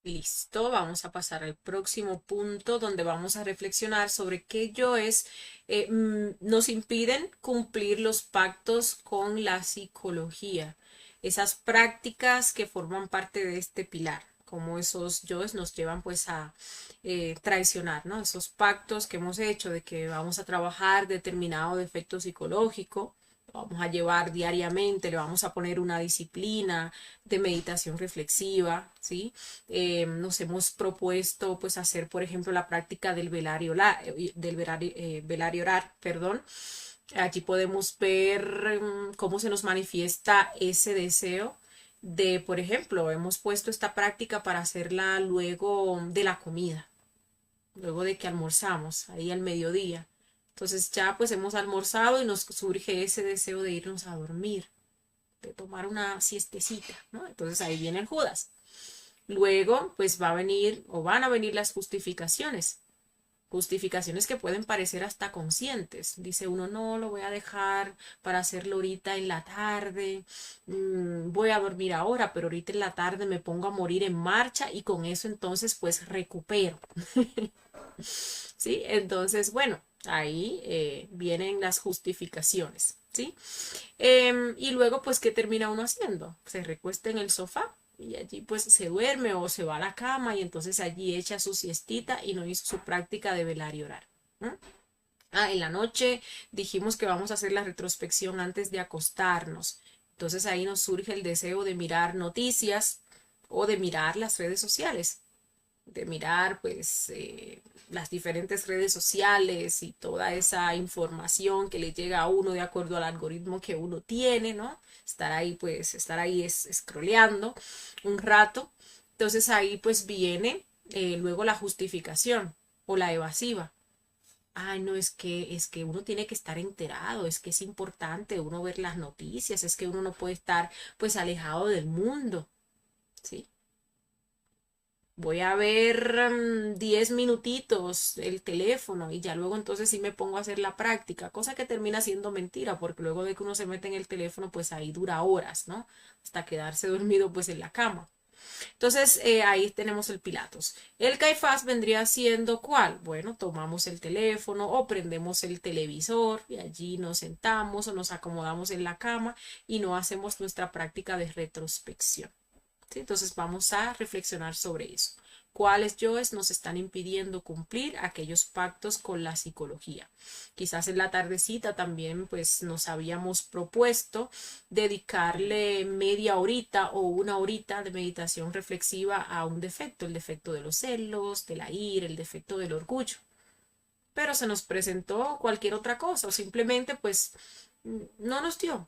Listo, vamos a pasar al próximo punto donde vamos a reflexionar sobre qué yoes nos impiden cumplir los pactos con la psicología, esas prácticas que forman parte de este pilar, cómo esos yoes nos llevan pues a traicionar, ¿no? Esos pactos que hemos hecho de que vamos a trabajar determinado defecto psicológico, lo vamos a llevar diariamente, le vamos a poner una disciplina de meditación reflexiva, ¿sí? Nos hemos propuesto pues hacer, por ejemplo, la práctica del velar y orar, perdón. Allí podemos ver cómo se nos manifiesta ese deseo de, por ejemplo, hemos puesto esta práctica para hacerla luego de la comida, luego de que almorzamos, ahí al mediodía. Entonces ya pues hemos almorzado y nos surge ese deseo de irnos a dormir, de tomar una siestecita, ¿no? Entonces ahí viene el Judas. Luego, pues va a venir o van a venir las justificaciones. Justificaciones que pueden parecer hasta conscientes. Dice uno, no, lo voy a dejar para hacerlo ahorita en la tarde. Voy a dormir ahora, pero ahorita en la tarde me pongo a morir en marcha y con eso entonces pues recupero. ¿Sí? Entonces, bueno, ahí vienen las justificaciones. ¿Sí? Y luego, pues, ¿qué termina uno haciendo? Se recuesta en el sofá y allí pues se duerme o se va a la cama y entonces allí echa su siestita y no hizo su práctica de velar y orar. ¿No? Ah, en la noche dijimos que vamos a hacer la retrospección antes de acostarnos. Entonces ahí nos surge el deseo de mirar noticias o de mirar las redes sociales, de mirar pues las diferentes redes sociales y toda esa información que le llega a uno de acuerdo al algoritmo que uno tiene, ¿no? Estar ahí pues, estar ahí scrolleando un rato. Entonces ahí pues viene luego la justificación o la evasiva. Ay, no, es que uno tiene que estar enterado, es que es importante uno ver las noticias, es que uno no puede estar pues alejado del mundo, ¿sí? Voy a ver 10 minutitos el teléfono y ya luego entonces sí me pongo a hacer la práctica, cosa que termina siendo mentira, porque luego de que uno se mete en el teléfono, pues ahí dura horas, ¿no? Hasta quedarse dormido pues en la cama. Entonces ahí tenemos el Pilatos. El Caifás vendría siendo ¿cuál? Bueno, tomamos el teléfono o prendemos el televisor y allí nos sentamos o nos acomodamos en la cama y no hacemos nuestra práctica de retrospección. ¿Sí? Entonces vamos a reflexionar sobre eso. ¿Cuáles yoes nos están impidiendo cumplir aquellos pactos con la psicología? Quizás en la tardecita también pues nos habíamos propuesto dedicarle media horita o una horita de meditación reflexiva a un defecto, el defecto de los celos, de la ira, el defecto del orgullo. Pero se nos presentó cualquier otra cosa o simplemente pues no nos dio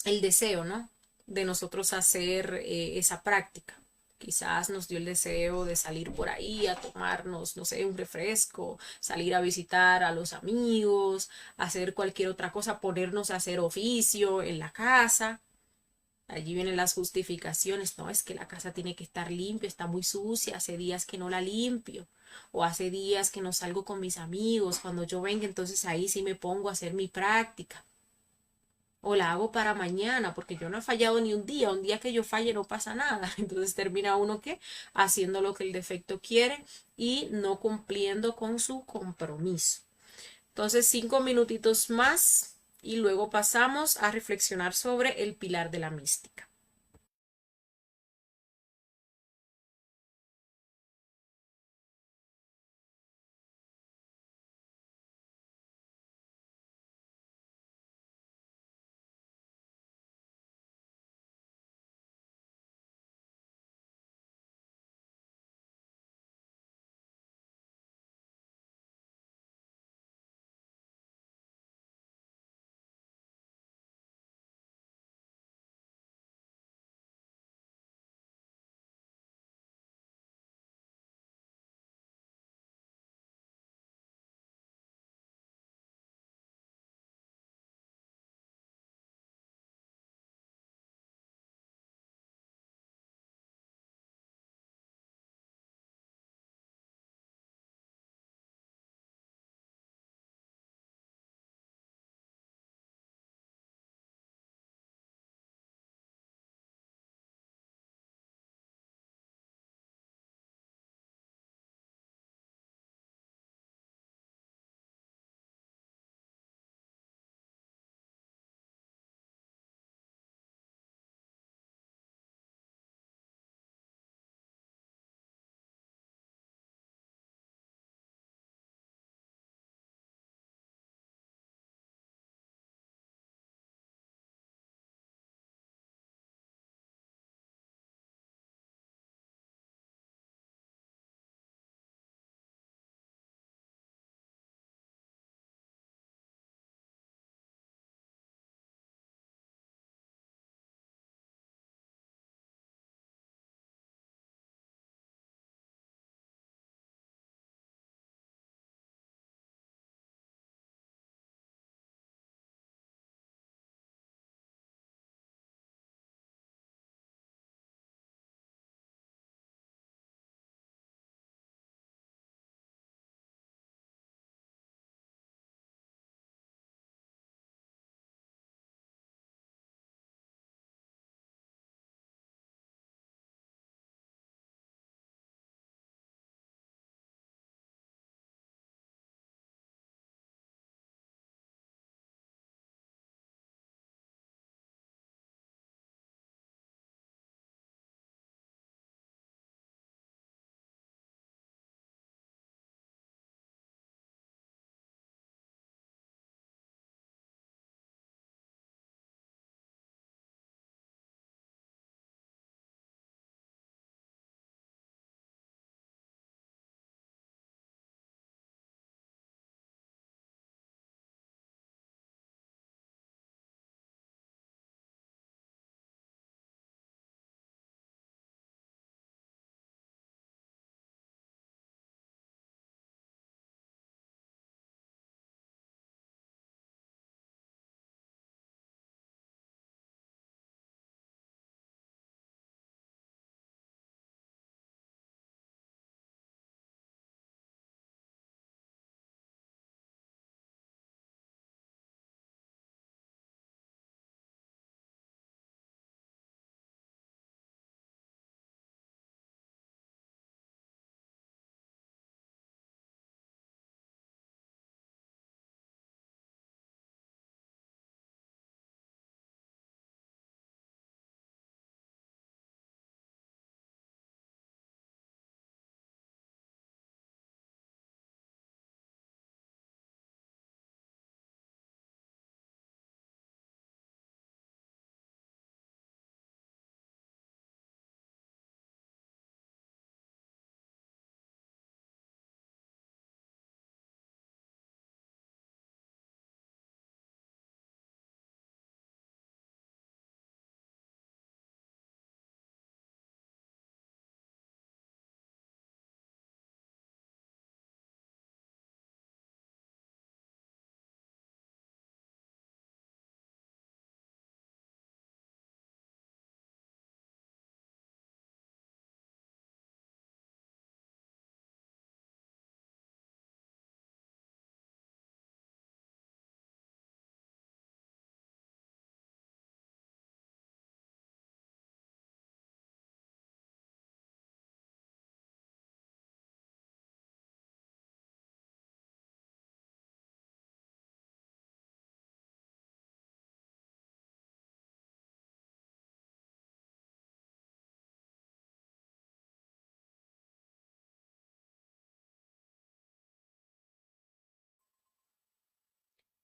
el deseo, ¿no? De nosotros hacer esa práctica. Quizás nos dio el deseo de salir por ahí a tomarnos, no sé, un refresco, salir a visitar a los amigos, hacer cualquier otra cosa, ponernos a hacer oficio en la casa. Allí vienen las justificaciones, no, es que la casa tiene que estar limpia, está muy sucia, hace días que no la limpio, o hace días que no salgo con mis amigos, cuando yo venga, entonces ahí sí me pongo a hacer mi práctica o la hago para mañana, porque yo no he fallado ni un día que yo falle no pasa nada. Entonces termina uno que haciendo lo que el defecto quiere y no cumpliendo con su compromiso. Entonces 5 minutitos más y luego pasamos a reflexionar sobre el pilar de la mística.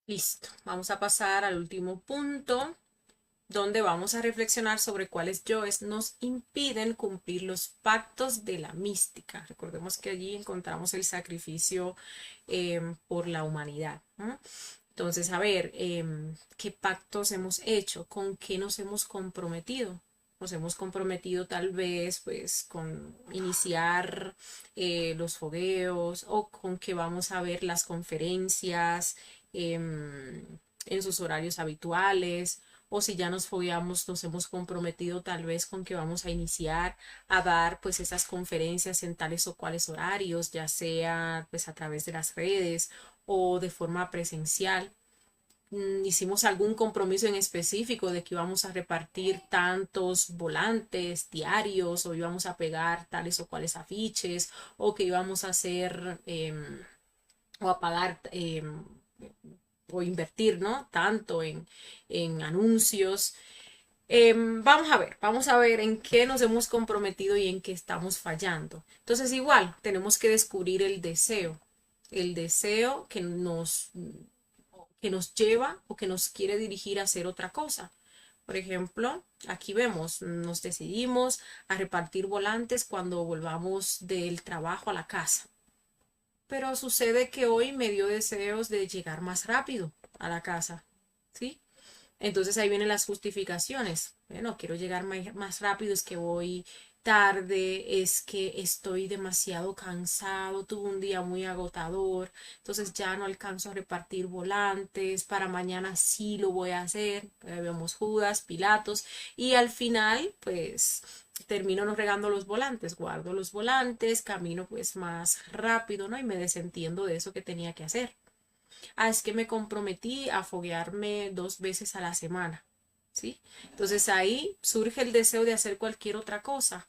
Listo, vamos a pasar al último punto, donde vamos a reflexionar sobre cuáles yoes nos impiden cumplir los pactos de la mística. Recordemos que allí encontramos el sacrificio por la humanidad, ¿no? Entonces, a ver, ¿qué pactos hemos hecho? ¿Con qué nos hemos comprometido? Nos hemos comprometido tal vez pues con iniciar los fogueos o con que vamos a ver las conferencias en sus horarios habituales, o si ya nos fogueamos, nos hemos comprometido tal vez con que vamos a iniciar a dar pues esas conferencias en tales o cuales horarios, ya sea pues a través de las redes o de forma presencial. Hicimos algún compromiso en específico de que íbamos a repartir tantos volantes diarios o íbamos a pegar tales o cuales afiches o que íbamos a hacer o a pagar o invertir, ¿no? Tanto en anuncios. Vamos a ver en qué nos hemos comprometido y en qué estamos fallando. Entonces, igual, tenemos que descubrir el deseo que nos lleva o que nos quiere dirigir a hacer otra cosa. Por ejemplo, aquí vemos, nos decidimos a repartir volantes cuando volvamos del trabajo a la casa. Pero sucede que hoy me dio deseos de llegar más rápido a la casa, ¿sí? Entonces ahí vienen las justificaciones. Bueno, quiero llegar más rápido, es que voy tarde, es que estoy demasiado cansado, tuve un día muy agotador, entonces ya no alcanzo a repartir volantes, para mañana sí lo voy a hacer. Vemos Judas, Pilatos, y al final, pues termino no regando los volantes, guardo los volantes, camino pues más rápido, ¿no? Y me desentiendo de eso que tenía que hacer. Ah, es que me comprometí a foguearme 2 veces a la semana, ¿sí? Entonces ahí surge el deseo de hacer cualquier otra cosa,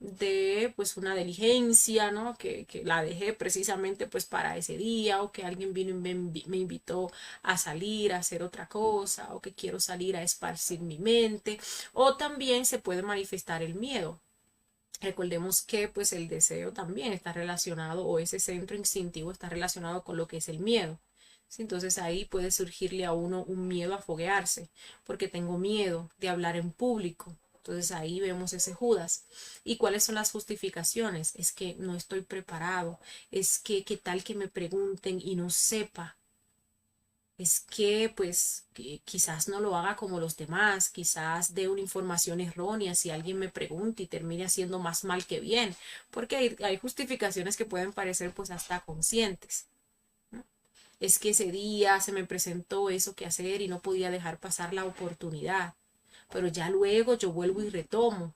de pues una diligencia, ¿no? Que la dejé precisamente pues para ese día, o que alguien vino y me invitó a salir a hacer otra cosa, o que quiero salir a esparcir mi mente, o también se puede manifestar el miedo. Recordemos que pues el deseo también está relacionado, o ese centro instintivo está relacionado con lo que es el miedo. ¿Sí? Entonces ahí puede surgirle a uno un miedo a foguearse, porque tengo miedo de hablar en público. Entonces ahí vemos ese Judas. ¿Y cuáles son las justificaciones? Es que no estoy preparado, es que qué tal que me pregunten y no sepa, es que pues que quizás no lo haga como los demás, quizás dé una información errónea si alguien me pregunta y termine haciendo más mal que bien, porque hay justificaciones que pueden parecer pues hasta conscientes, ¿no? Es que ese día se me presentó eso que hacer y no podía dejar pasar la oportunidad, pero ya luego yo vuelvo y retomo.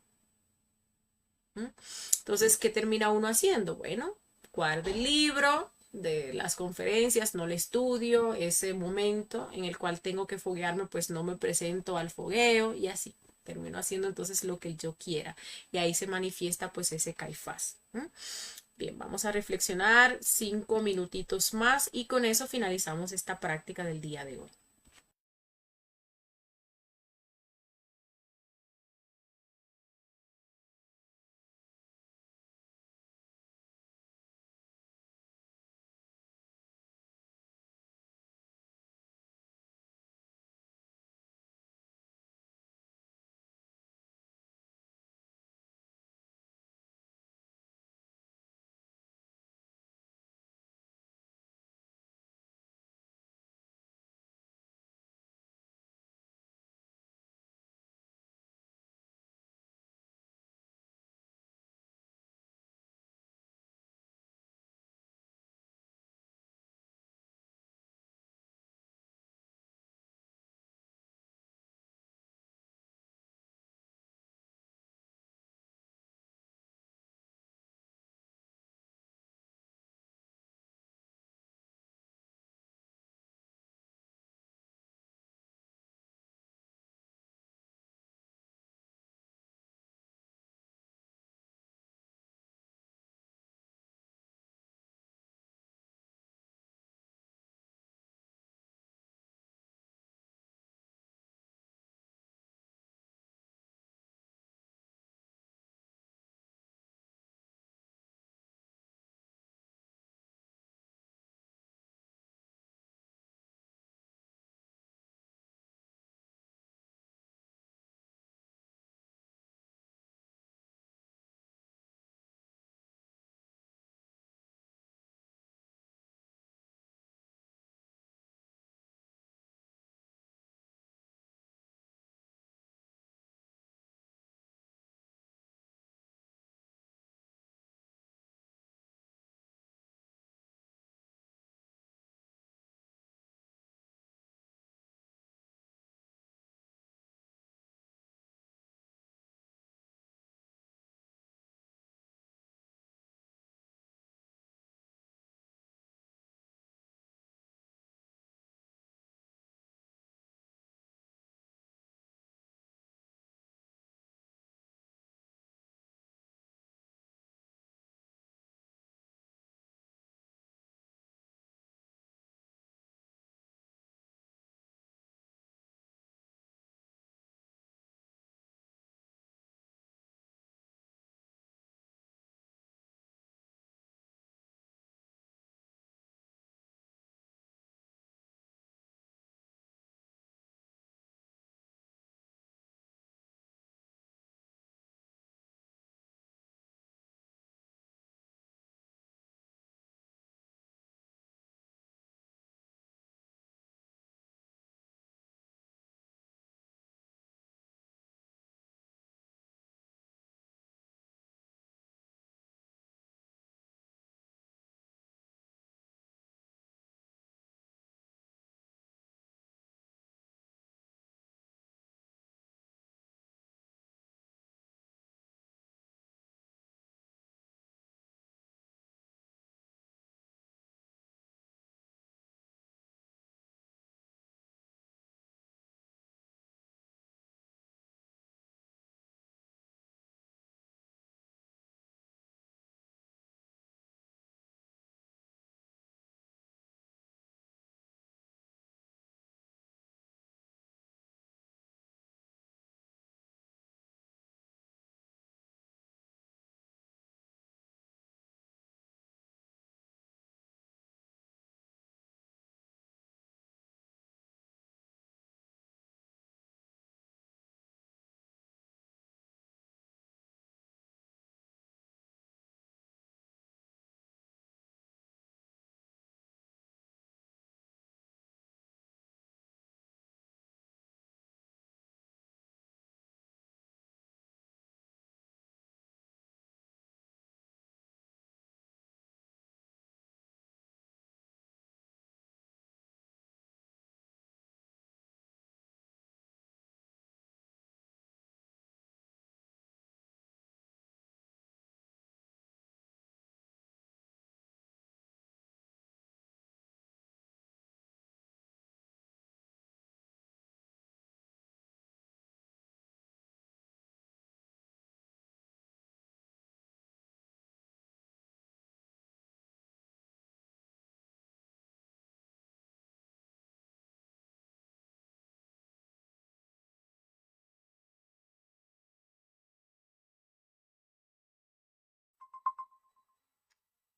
¿No? Entonces, ¿qué termina uno haciendo? Bueno, guardo el libro de las conferencias, no le estudio, ese momento en el cual tengo que foguearme, pues no me presento al fogueo y así. Termino haciendo entonces lo que yo quiera. Y ahí se manifiesta pues ese Caifás. ¿No? Bien, vamos a reflexionar 5 minutitos más y con eso finalizamos esta práctica del día de hoy.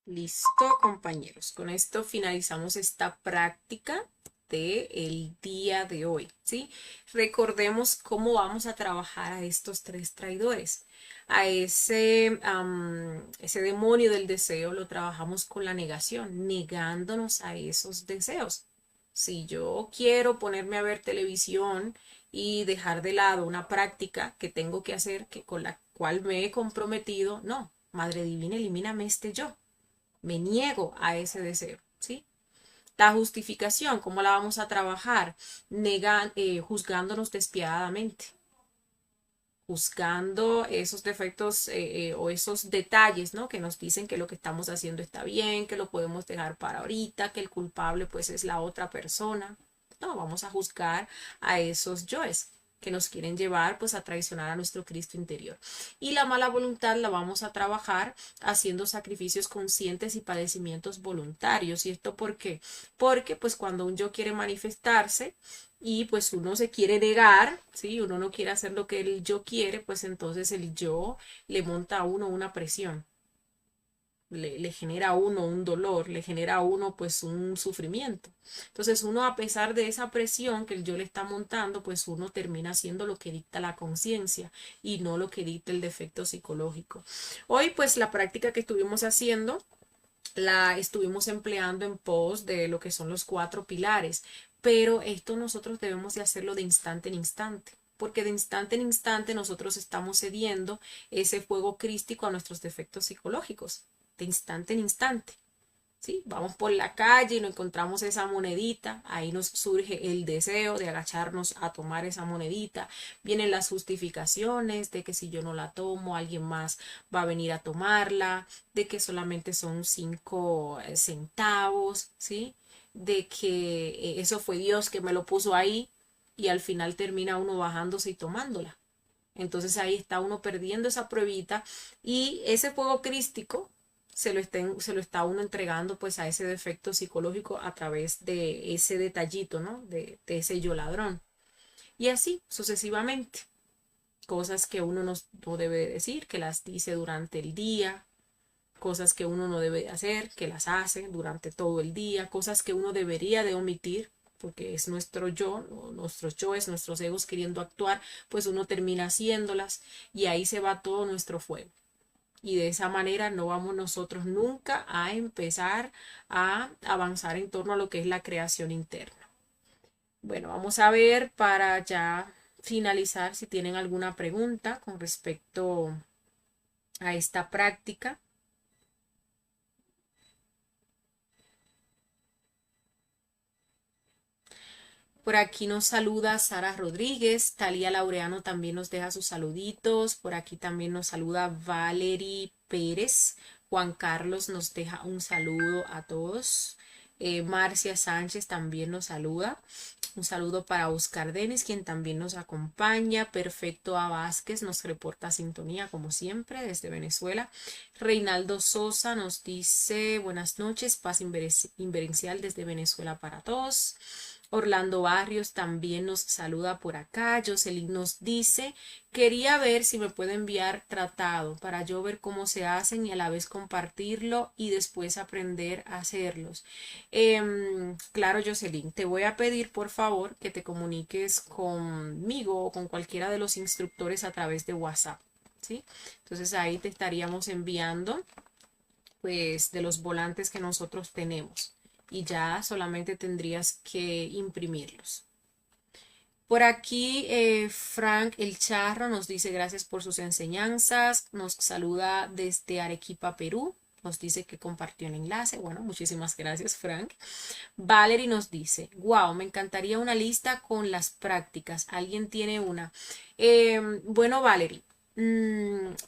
Listo, compañeros. Con esto finalizamos esta práctica del día de hoy, ¿sí? Recordemos cómo vamos a trabajar a estos tres traidores. A ese demonio del deseo lo trabajamos con la negación, negándonos a esos deseos. Si yo quiero ponerme a ver televisión y dejar de lado una práctica que tengo que hacer, que con la cual me he comprometido, no, Madre Divina, elimíname este yo. Me niego a ese deseo, ¿sí? La justificación, ¿cómo la vamos a trabajar? Juzgándonos despiadadamente, juzgando esos defectos o esos detalles, ¿no? Que nos dicen que lo que estamos haciendo está bien, que lo podemos dejar para ahorita, que el culpable pues es la otra persona. No, vamos a juzgar a esos yoes que nos quieren llevar pues a traicionar a nuestro Cristo interior. Y la mala voluntad la vamos a trabajar haciendo sacrificios conscientes y padecimientos voluntarios. ¿Y esto por qué? Porque pues cuando un yo quiere manifestarse, y pues uno se quiere negar, ¿sí? Uno no quiere hacer lo que el yo quiere, pues entonces el yo le monta a uno una presión, le genera a uno un dolor, le genera a uno pues un sufrimiento. Entonces uno a pesar de esa presión que el yo le está montando, pues uno termina haciendo lo que dicta la conciencia y no lo que dicta el defecto psicológico. Hoy pues la práctica que estuvimos haciendo la estuvimos empleando en pos de lo que son los 4 pilares, pero esto nosotros debemos de hacerlo de instante en instante, porque de instante en instante nosotros estamos cediendo ese fuego crístico a nuestros defectos psicológicos, de instante en instante. ¿Sí? Vamos por la calle y nos encontramos esa monedita, ahí nos surge el deseo de agacharnos a tomar esa monedita, vienen las justificaciones de que si yo no la tomo, alguien más va a venir a tomarla, de que solamente son 5 centavos, ¿sí? De que eso fue Dios que me lo puso ahí y al final termina uno bajándose y tomándola. Entonces ahí está uno perdiendo esa pruebita y ese fuego crístico se lo está uno entregando pues a ese defecto psicológico a través de ese detallito, ¿no? De ese yo ladrón. Y así sucesivamente. Cosas que uno no debe decir, que las dice durante el día, cosas que uno no debe hacer, que las hace durante todo el día, cosas que uno debería de omitir, porque es nuestro yo, nuestros yoes, nuestros egos queriendo actuar, pues uno termina haciéndolas y ahí se va todo nuestro fuego. Y de esa manera no vamos nosotros nunca a empezar a avanzar en torno a lo que es la creación interna. Bueno, vamos a ver para ya finalizar si tienen alguna pregunta con respecto a esta práctica. Por aquí nos saluda Sara Rodríguez, Talía Laureano también nos deja sus saluditos, por aquí también nos saluda Valerie Pérez, Juan Carlos nos deja un saludo a todos, Marcia Sánchez también nos saluda, un saludo para Oscar Denis, quien también nos acompaña, Perfecto A. Vázquez nos reporta sintonía como siempre desde Venezuela, Reinaldo Sosa nos dice buenas noches, paz inverencial desde Venezuela para todos. Orlando Barrios también nos saluda por acá. Jocelyn nos dice, quería ver si me puede enviar tratado para yo ver cómo se hacen y a la vez compartirlo y después aprender a hacerlos. Claro, Jocelyn, te voy a pedir por favor que te comuniques conmigo o con cualquiera de los instructores a través de WhatsApp, ¿sí? Entonces ahí te estaríamos enviando pues de los volantes que nosotros tenemos y ya solamente tendrías que imprimirlos. Por aquí Frank El Charro nos dice gracias por sus enseñanzas, nos saluda desde Arequipa, Perú, nos dice que compartió el enlace, bueno, muchísimas gracias Frank. Valerie nos dice, wow, me encantaría una lista con las prácticas, ¿alguien tiene una? Bueno, Valerie,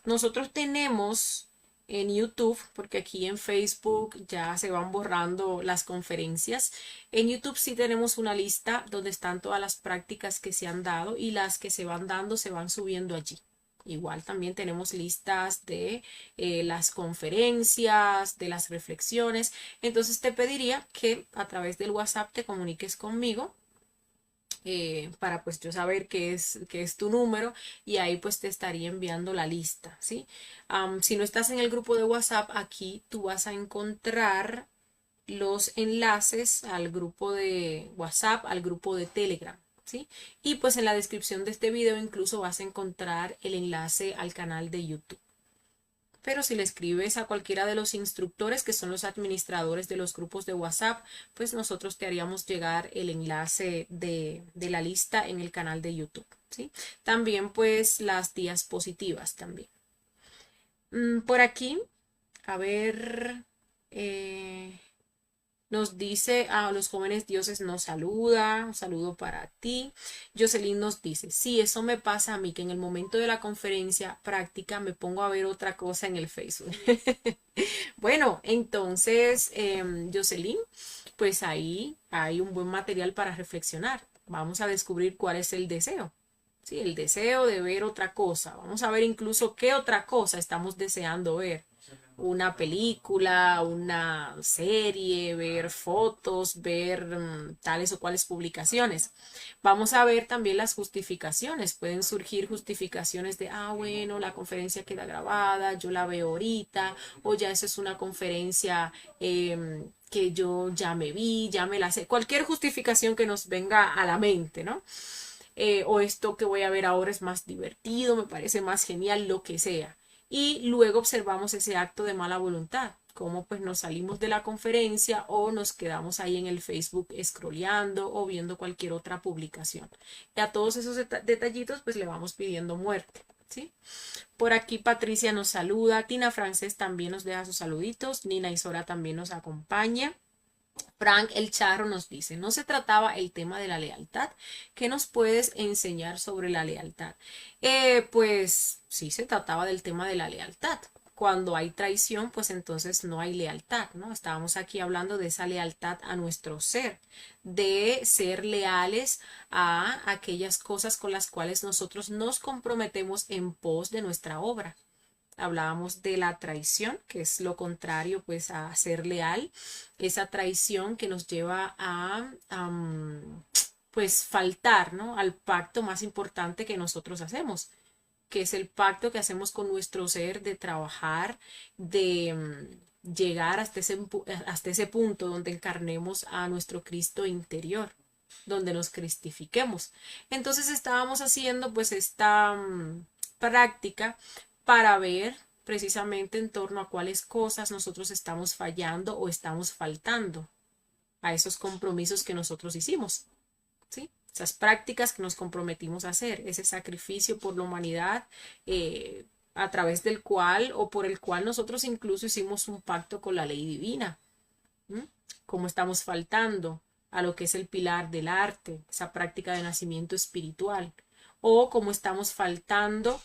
nosotros tenemos en YouTube, porque aquí en Facebook ya se van borrando las conferencias. En YouTube sí tenemos una lista donde están todas las prácticas que se han dado y las que se van dando se van subiendo allí. Igual también tenemos listas de las conferencias, de las reflexiones. Entonces te pediría que a través del WhatsApp te comuniques conmigo para pues yo saber qué es tu número y ahí pues te estaría enviando la lista, ¿sí? Si no estás en el grupo de WhatsApp, aquí tú vas a encontrar los enlaces al grupo de WhatsApp, al grupo de Telegram, ¿sí? Y pues en la descripción de este video incluso vas a encontrar el enlace al canal de YouTube. Pero si le escribes a cualquiera de los instructores, que son los administradores de los grupos de WhatsApp, pues nosotros te haríamos llegar el enlace de la lista en el canal de YouTube, ¿sí? También pues las diapositivas también. Por aquí, a ver, nos dice a los jóvenes dioses nos saluda, un saludo para ti. Jocelyn nos dice, sí, eso me pasa a mí, que en el momento de la conferencia práctica me pongo a ver otra cosa en el Facebook. Bueno, entonces, Jocelyn, pues ahí hay un buen material para reflexionar. Vamos a descubrir cuál es el deseo. Sí, el deseo de ver otra cosa. Vamos a ver incluso qué otra cosa estamos deseando ver. Una película, una serie, ver fotos, ver tales o cuales publicaciones. Vamos a ver también las justificaciones. Pueden surgir justificaciones de, bueno, la conferencia queda grabada, yo la veo ahorita, o ya eso es una conferencia que yo ya me vi, ya me la sé. Cualquier justificación que nos venga a la mente, ¿no? O esto que voy a ver ahora es más divertido, me parece más genial, lo que sea. Y luego observamos ese acto de mala voluntad, cómo pues nos salimos de la conferencia o nos quedamos ahí en el Facebook scrolleando o viendo cualquier otra publicación. Y a todos esos detallitos pues le vamos pidiendo muerte, ¿sí? Por aquí Patricia nos saluda, Tina Frances también nos deja sus saluditos, Nina Isora también nos acompaña. Frank el Charro nos dice, no se trataba el tema de la lealtad. ¿Qué nos puedes enseñar sobre la lealtad? Pues sí, se trataba del tema de la lealtad. Cuando hay traición, pues entonces no hay lealtad, ¿no? Estábamos aquí hablando de esa lealtad a nuestro ser, de ser leales a aquellas cosas con las cuales nosotros nos comprometemos en pos de nuestra obra. Hablábamos de la traición, que es lo contrario pues a ser leal, esa traición que nos lleva a pues faltar, ¿no? Al pacto más importante que nosotros hacemos, que es el pacto que hacemos con nuestro ser de trabajar, de llegar hasta ese punto donde encarnemos a nuestro Cristo interior, donde nos cristifiquemos. Entonces estábamos haciendo pues esta práctica para ver precisamente en torno a cuáles cosas nosotros estamos fallando o estamos faltando a esos compromisos que nosotros hicimos, ¿sí? Esas prácticas que nos comprometimos a hacer, ese sacrificio por la humanidad, a través del cual o por el cual nosotros incluso hicimos un pacto con la ley divina. Cómo estamos faltando a lo que es el pilar del arte, esa práctica de nacimiento espiritual, o cómo estamos faltando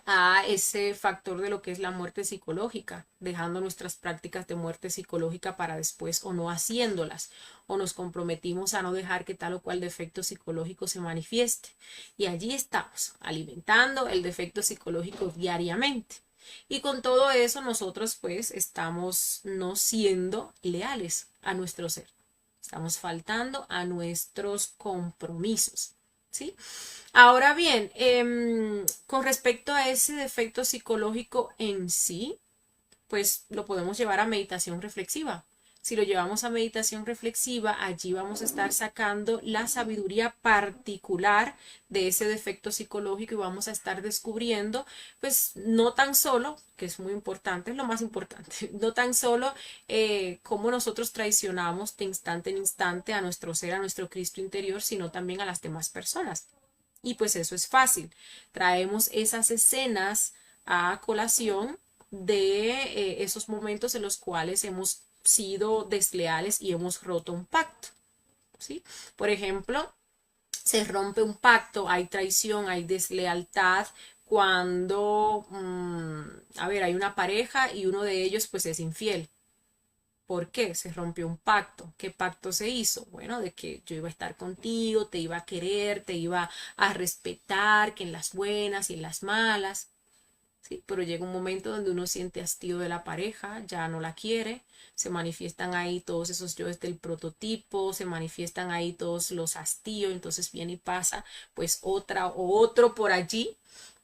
a ese factor de lo que es la muerte psicológica, dejando nuestras prácticas de muerte psicológica para después o no haciéndolas, o nos comprometimos a no dejar que tal o cual defecto psicológico se manifieste. Y allí estamos, alimentando el defecto psicológico diariamente. Y con todo eso nosotros pues estamos no siendo leales a nuestro ser. Estamos faltando a nuestros compromisos, ¿sí? Ahora bien, con respecto a ese defecto psicológico en sí, pues lo podemos llevar a meditación reflexiva. Si lo llevamos a meditación reflexiva, allí vamos a estar sacando la sabiduría particular de ese defecto psicológico y vamos a estar descubriendo, pues no tan solo, que es muy importante, es lo más importante, no tan solo cómo nosotros traicionamos de instante en instante a nuestro ser, a nuestro Cristo interior, sino también a las demás personas. Y pues eso es fácil. Traemos esas escenas a colación de esos momentos en los cuales hemos sido desleales y hemos roto un pacto, ¿sí? Por ejemplo, se rompe un pacto, hay traición, hay deslealtad cuando, a ver, hay una pareja y uno de ellos pues es infiel. ¿Por qué? Se rompió un pacto. ¿Qué pacto se hizo? Bueno, de que yo iba a estar contigo, te iba a querer, te iba a respetar, que en las buenas y en las malas. ¿sí? Pero llega un momento donde uno siente hastío de la pareja, ya no la quiere, se manifiestan ahí todos esos yoes del prototipo, se manifiestan ahí todos los hastíos, entonces viene y pasa pues otra o otro por allí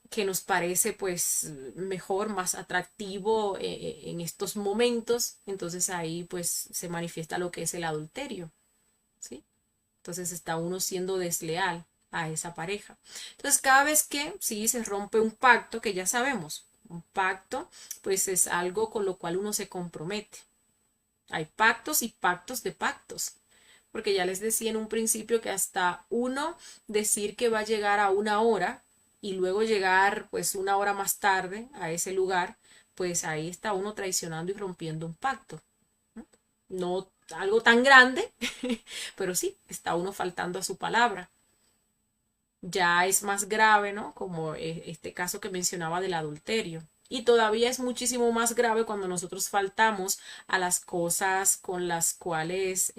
que nos parece pues mejor, más atractivo en estos momentos, entonces ahí pues se manifiesta lo que es el adulterio, ¿sí? Entonces está uno siendo desleal a esa pareja. Entonces cada vez que sí se rompe un pacto, que ya sabemos, un pacto pues es algo con lo cual uno se compromete. Hay pactos y pactos de pactos. Porque ya les decía en un principio que hasta uno decir que va a llegar a una hora y luego llegar pues una hora más tarde a ese lugar, pues ahí está uno traicionando y rompiendo un pacto. No algo tan grande, pero sí, está uno faltando a su palabra. Ya es más grave, ¿no? Como este caso que mencionaba del adulterio. Y todavía es muchísimo más grave cuando nosotros faltamos a las cosas con las cuales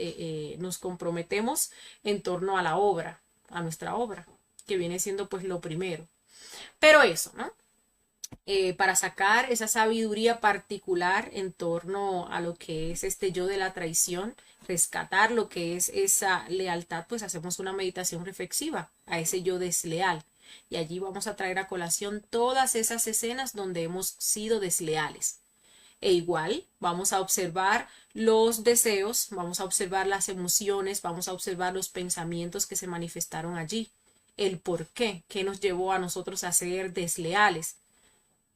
nos comprometemos en torno a la obra, a nuestra obra, que viene siendo pues lo primero. Pero eso, ¿no? Para sacar esa sabiduría particular en torno a lo que es este yo de la traición, rescatar lo que es esa lealtad, pues hacemos una meditación reflexiva a ese yo desleal. Y allí vamos a traer a colación todas esas escenas donde hemos sido desleales. E igual vamos a observar los deseos, vamos a observar las emociones, vamos a observar los pensamientos que se manifestaron allí, el por qué, qué nos llevó a nosotros a ser desleales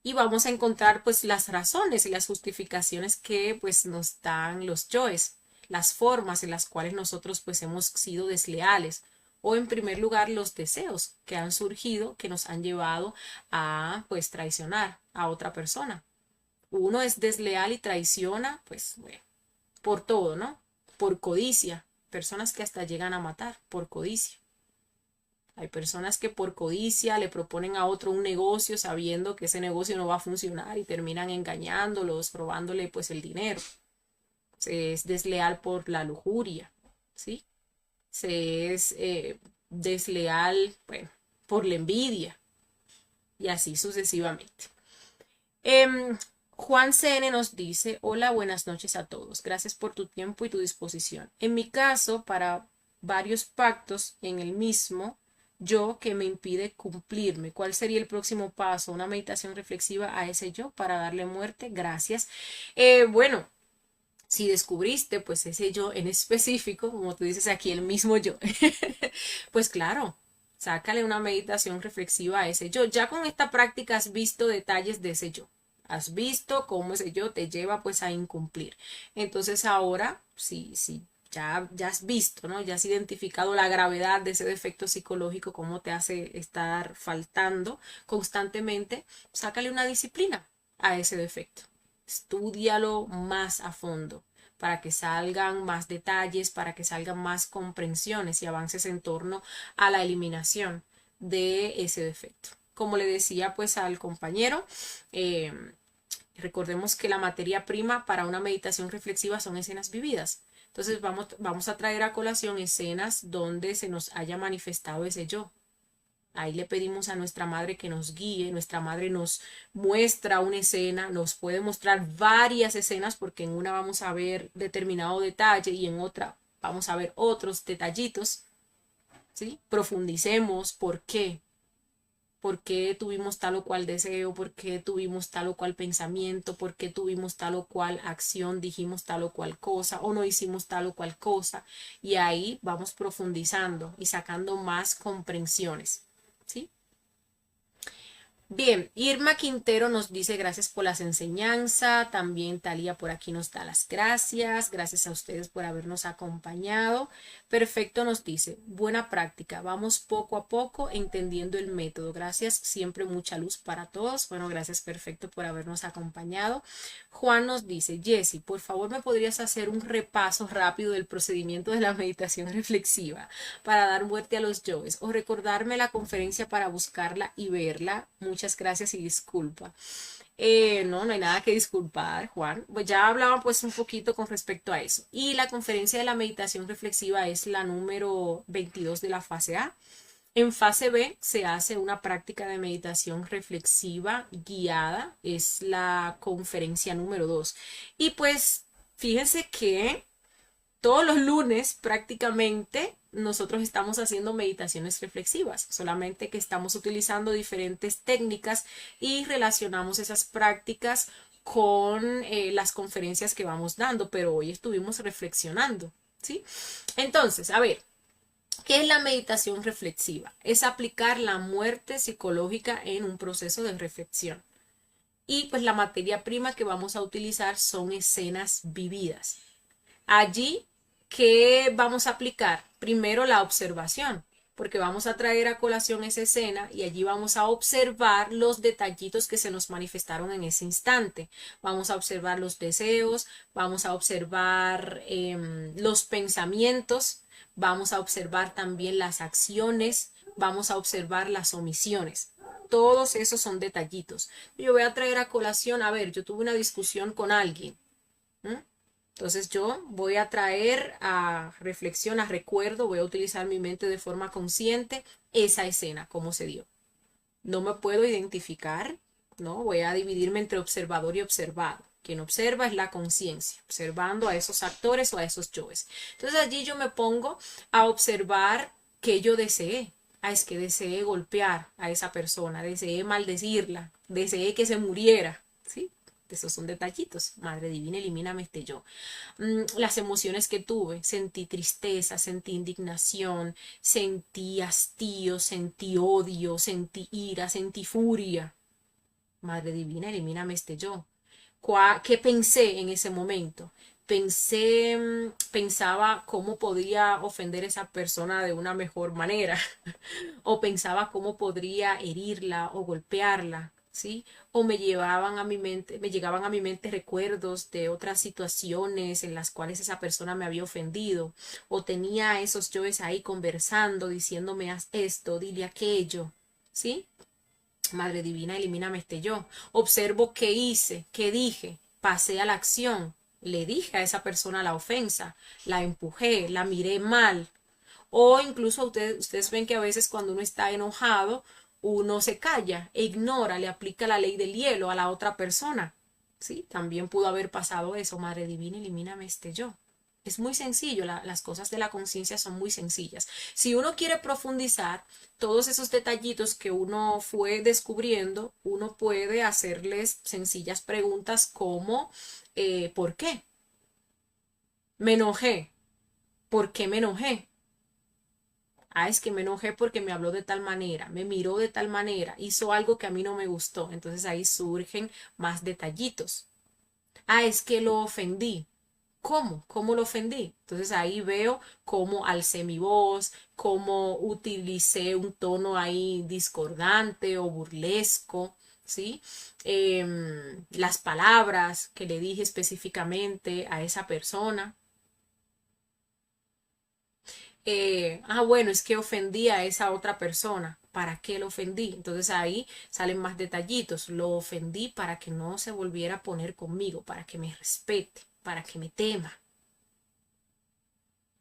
y vamos a encontrar pues las razones y las justificaciones que pues nos dan los yoes, las formas en las cuales nosotros pues hemos sido desleales o en primer lugar los deseos que han surgido que nos han llevado a pues traicionar a otra persona. Uno es desleal y traiciona pues bueno, por todo, ¿no? Por codicia, personas que hasta llegan a matar por codicia. Hay personas que por codicia le proponen a otro un negocio sabiendo que ese negocio no va a funcionar y terminan engañándolos, robándole pues el dinero. Se es desleal por la lujuria, ¿sí? Se es desleal, bueno, por la envidia y así sucesivamente. Juan CN nos dice, hola, buenas noches a todos. Gracias por tu tiempo y tu disposición. En mi caso, para varios pactos en el mismo, yo que me impide cumplirme. ¿Cuál sería el próximo paso? Una meditación reflexiva a ese yo para darle muerte. Gracias. Bueno, si descubriste pues ese yo en específico, como tú dices aquí, el mismo yo, pues claro, sácale una meditación reflexiva a ese yo. Ya con esta práctica has visto detalles de ese yo. Has visto cómo ese yo te lleva pues a incumplir. Entonces ahora, sí, ya has visto, ¿no? Ya has identificado la gravedad de ese defecto psicológico, cómo te hace estar faltando constantemente, sácale una disciplina a ese defecto. Estúdialo más a fondo para que salgan más detalles, para que salgan más comprensiones y avances en torno a la eliminación de ese defecto. Como le decía pues al compañero, recordemos que la materia prima para una meditación reflexiva son escenas vividas. Entonces vamos a traer a colación escenas donde se nos haya manifestado ese yo. Ahí le pedimos a nuestra madre que nos guíe, nuestra madre nos muestra una escena, nos puede mostrar varias escenas porque en una vamos a ver determinado detalle y en otra vamos a ver otros detallitos, ¿sí? Profundicemos por qué tuvimos tal o cual deseo, por qué tuvimos tal o cual pensamiento, por qué tuvimos tal o cual acción, dijimos tal o cual cosa o no hicimos tal o cual cosa y ahí vamos profundizando y sacando más comprensiones. ¿Sí? Bien, Irma Quintero nos dice gracias por las enseñanzas, también Talía por aquí nos da las gracias, gracias a ustedes por habernos acompañado. Perfecto nos dice, buena práctica, vamos poco a poco entendiendo el método, gracias, siempre mucha luz para todos. Bueno, gracias Perfecto por habernos acompañado. Juan nos dice, Jessy, por favor me podrías hacer un repaso rápido del procedimiento de la meditación reflexiva para dar muerte a los yoes o recordarme la conferencia para buscarla y verla. Muchas gracias y disculpa. No hay nada que disculpar, Juan. Pues ya hablaba pues un poquito con respecto a eso. Y la conferencia de la meditación reflexiva es la número 22 de la fase A. En fase B se hace una práctica de meditación reflexiva guiada, es la conferencia número 2. Y pues fíjense que todos los lunes prácticamente nosotros estamos haciendo meditaciones reflexivas, solamente que estamos utilizando diferentes técnicas y relacionamos esas prácticas con las conferencias que vamos dando, pero hoy estuvimos reflexionando, ¿sí? Entonces, a ver, ¿qué es la meditación reflexiva? Es aplicar la muerte psicológica en un proceso de reflexión. Y pues la materia prima que vamos a utilizar son escenas vividas. Allí, ¿qué vamos a aplicar? Primero la observación, porque vamos a traer a colación esa escena y allí vamos a observar los detallitos que se nos manifestaron en ese instante. Vamos a observar los deseos, vamos a observar los pensamientos, vamos a observar también las acciones, vamos a observar las omisiones. Todos esos son detallitos. Yo voy a traer a colación, a ver, yo tuve una discusión con alguien. Entonces yo voy a traer a reflexión, a recuerdo, voy a utilizar mi mente de forma consciente esa escena, cómo se dio. No me puedo identificar, ¿no? Voy a dividirme entre observador y observado. Quien observa es la conciencia, observando a esos actores o a esos yoes. Entonces allí yo me pongo a observar qué yo deseé. Ah, es que deseé golpear a esa persona, deseé maldecirla, deseé que se muriera, ¿sí? Esos son detallitos. Madre divina, elimíname este yo. Las emociones que tuve, sentí tristeza, sentí indignación, sentí hastío, sentí odio, sentí ira, sentí furia. Madre divina, elimíname este yo. ¿Qué pensé en ese momento? Pensaba cómo podía ofender a esa persona de una mejor manera, o pensaba cómo podría herirla o golpearla, ¿sí? O me llegaban a mi mente recuerdos de otras situaciones en las cuales esa persona me había ofendido, o tenía a esos yoes ahí conversando, diciéndome haz esto, dile aquello, ¿sí? Madre divina, elimíname este yo. Observo qué hice, qué dije, pasé a la acción, le dije a esa persona la ofensa, la empujé, la miré mal. O incluso ustedes ven que a veces cuando uno está enojado, uno se calla e ignora, le aplica la ley del hielo a la otra persona. ¿Sí? También pudo haber pasado eso. Madre divina, elimíname este yo. Es muy sencillo, las cosas de la conciencia son muy sencillas. Si uno quiere profundizar todos esos detallitos que uno fue descubriendo, uno puede hacerles sencillas preguntas como ¿por qué? Me enojé. ¿Por qué me enojé? Ah, es que me enojé porque me habló de tal manera, me miró de tal manera, hizo algo que a mí no me gustó. Entonces ahí surgen más detallitos. Ah, es que lo ofendí. ¿Cómo? ¿Cómo lo ofendí? Entonces ahí veo cómo alcé mi voz, cómo utilicé un tono ahí discordante o burlesco, ¿sí? Las palabras que le dije específicamente a esa persona. Bueno, es que ofendí a esa otra persona. ¿Para qué lo ofendí? Entonces ahí salen más detallitos. Lo ofendí para que no se volviera a poner conmigo, para que me respete, para que me tema.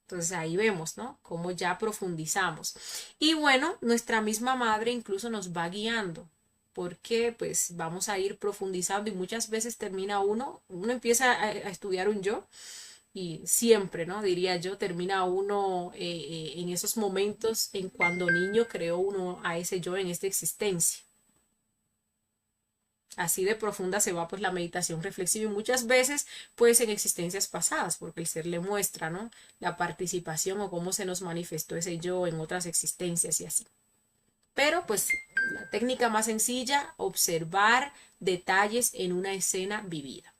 Entonces ahí vemos, ¿no? Cómo ya profundizamos. Y bueno, nuestra misma madre incluso nos va guiando, porque pues vamos a ir profundizando y muchas veces termina uno empieza a estudiar un yo y siempre, ¿no? Diría yo, termina uno en esos momentos en cuando niño creó uno a ese yo en esta existencia. Así de profunda se va pues la meditación reflexiva y muchas veces pues en existencias pasadas, porque el ser le muestra, ¿no? La participación o cómo se nos manifestó ese yo en otras existencias y así. Pero pues la técnica más sencilla, observar detalles en una escena vivida.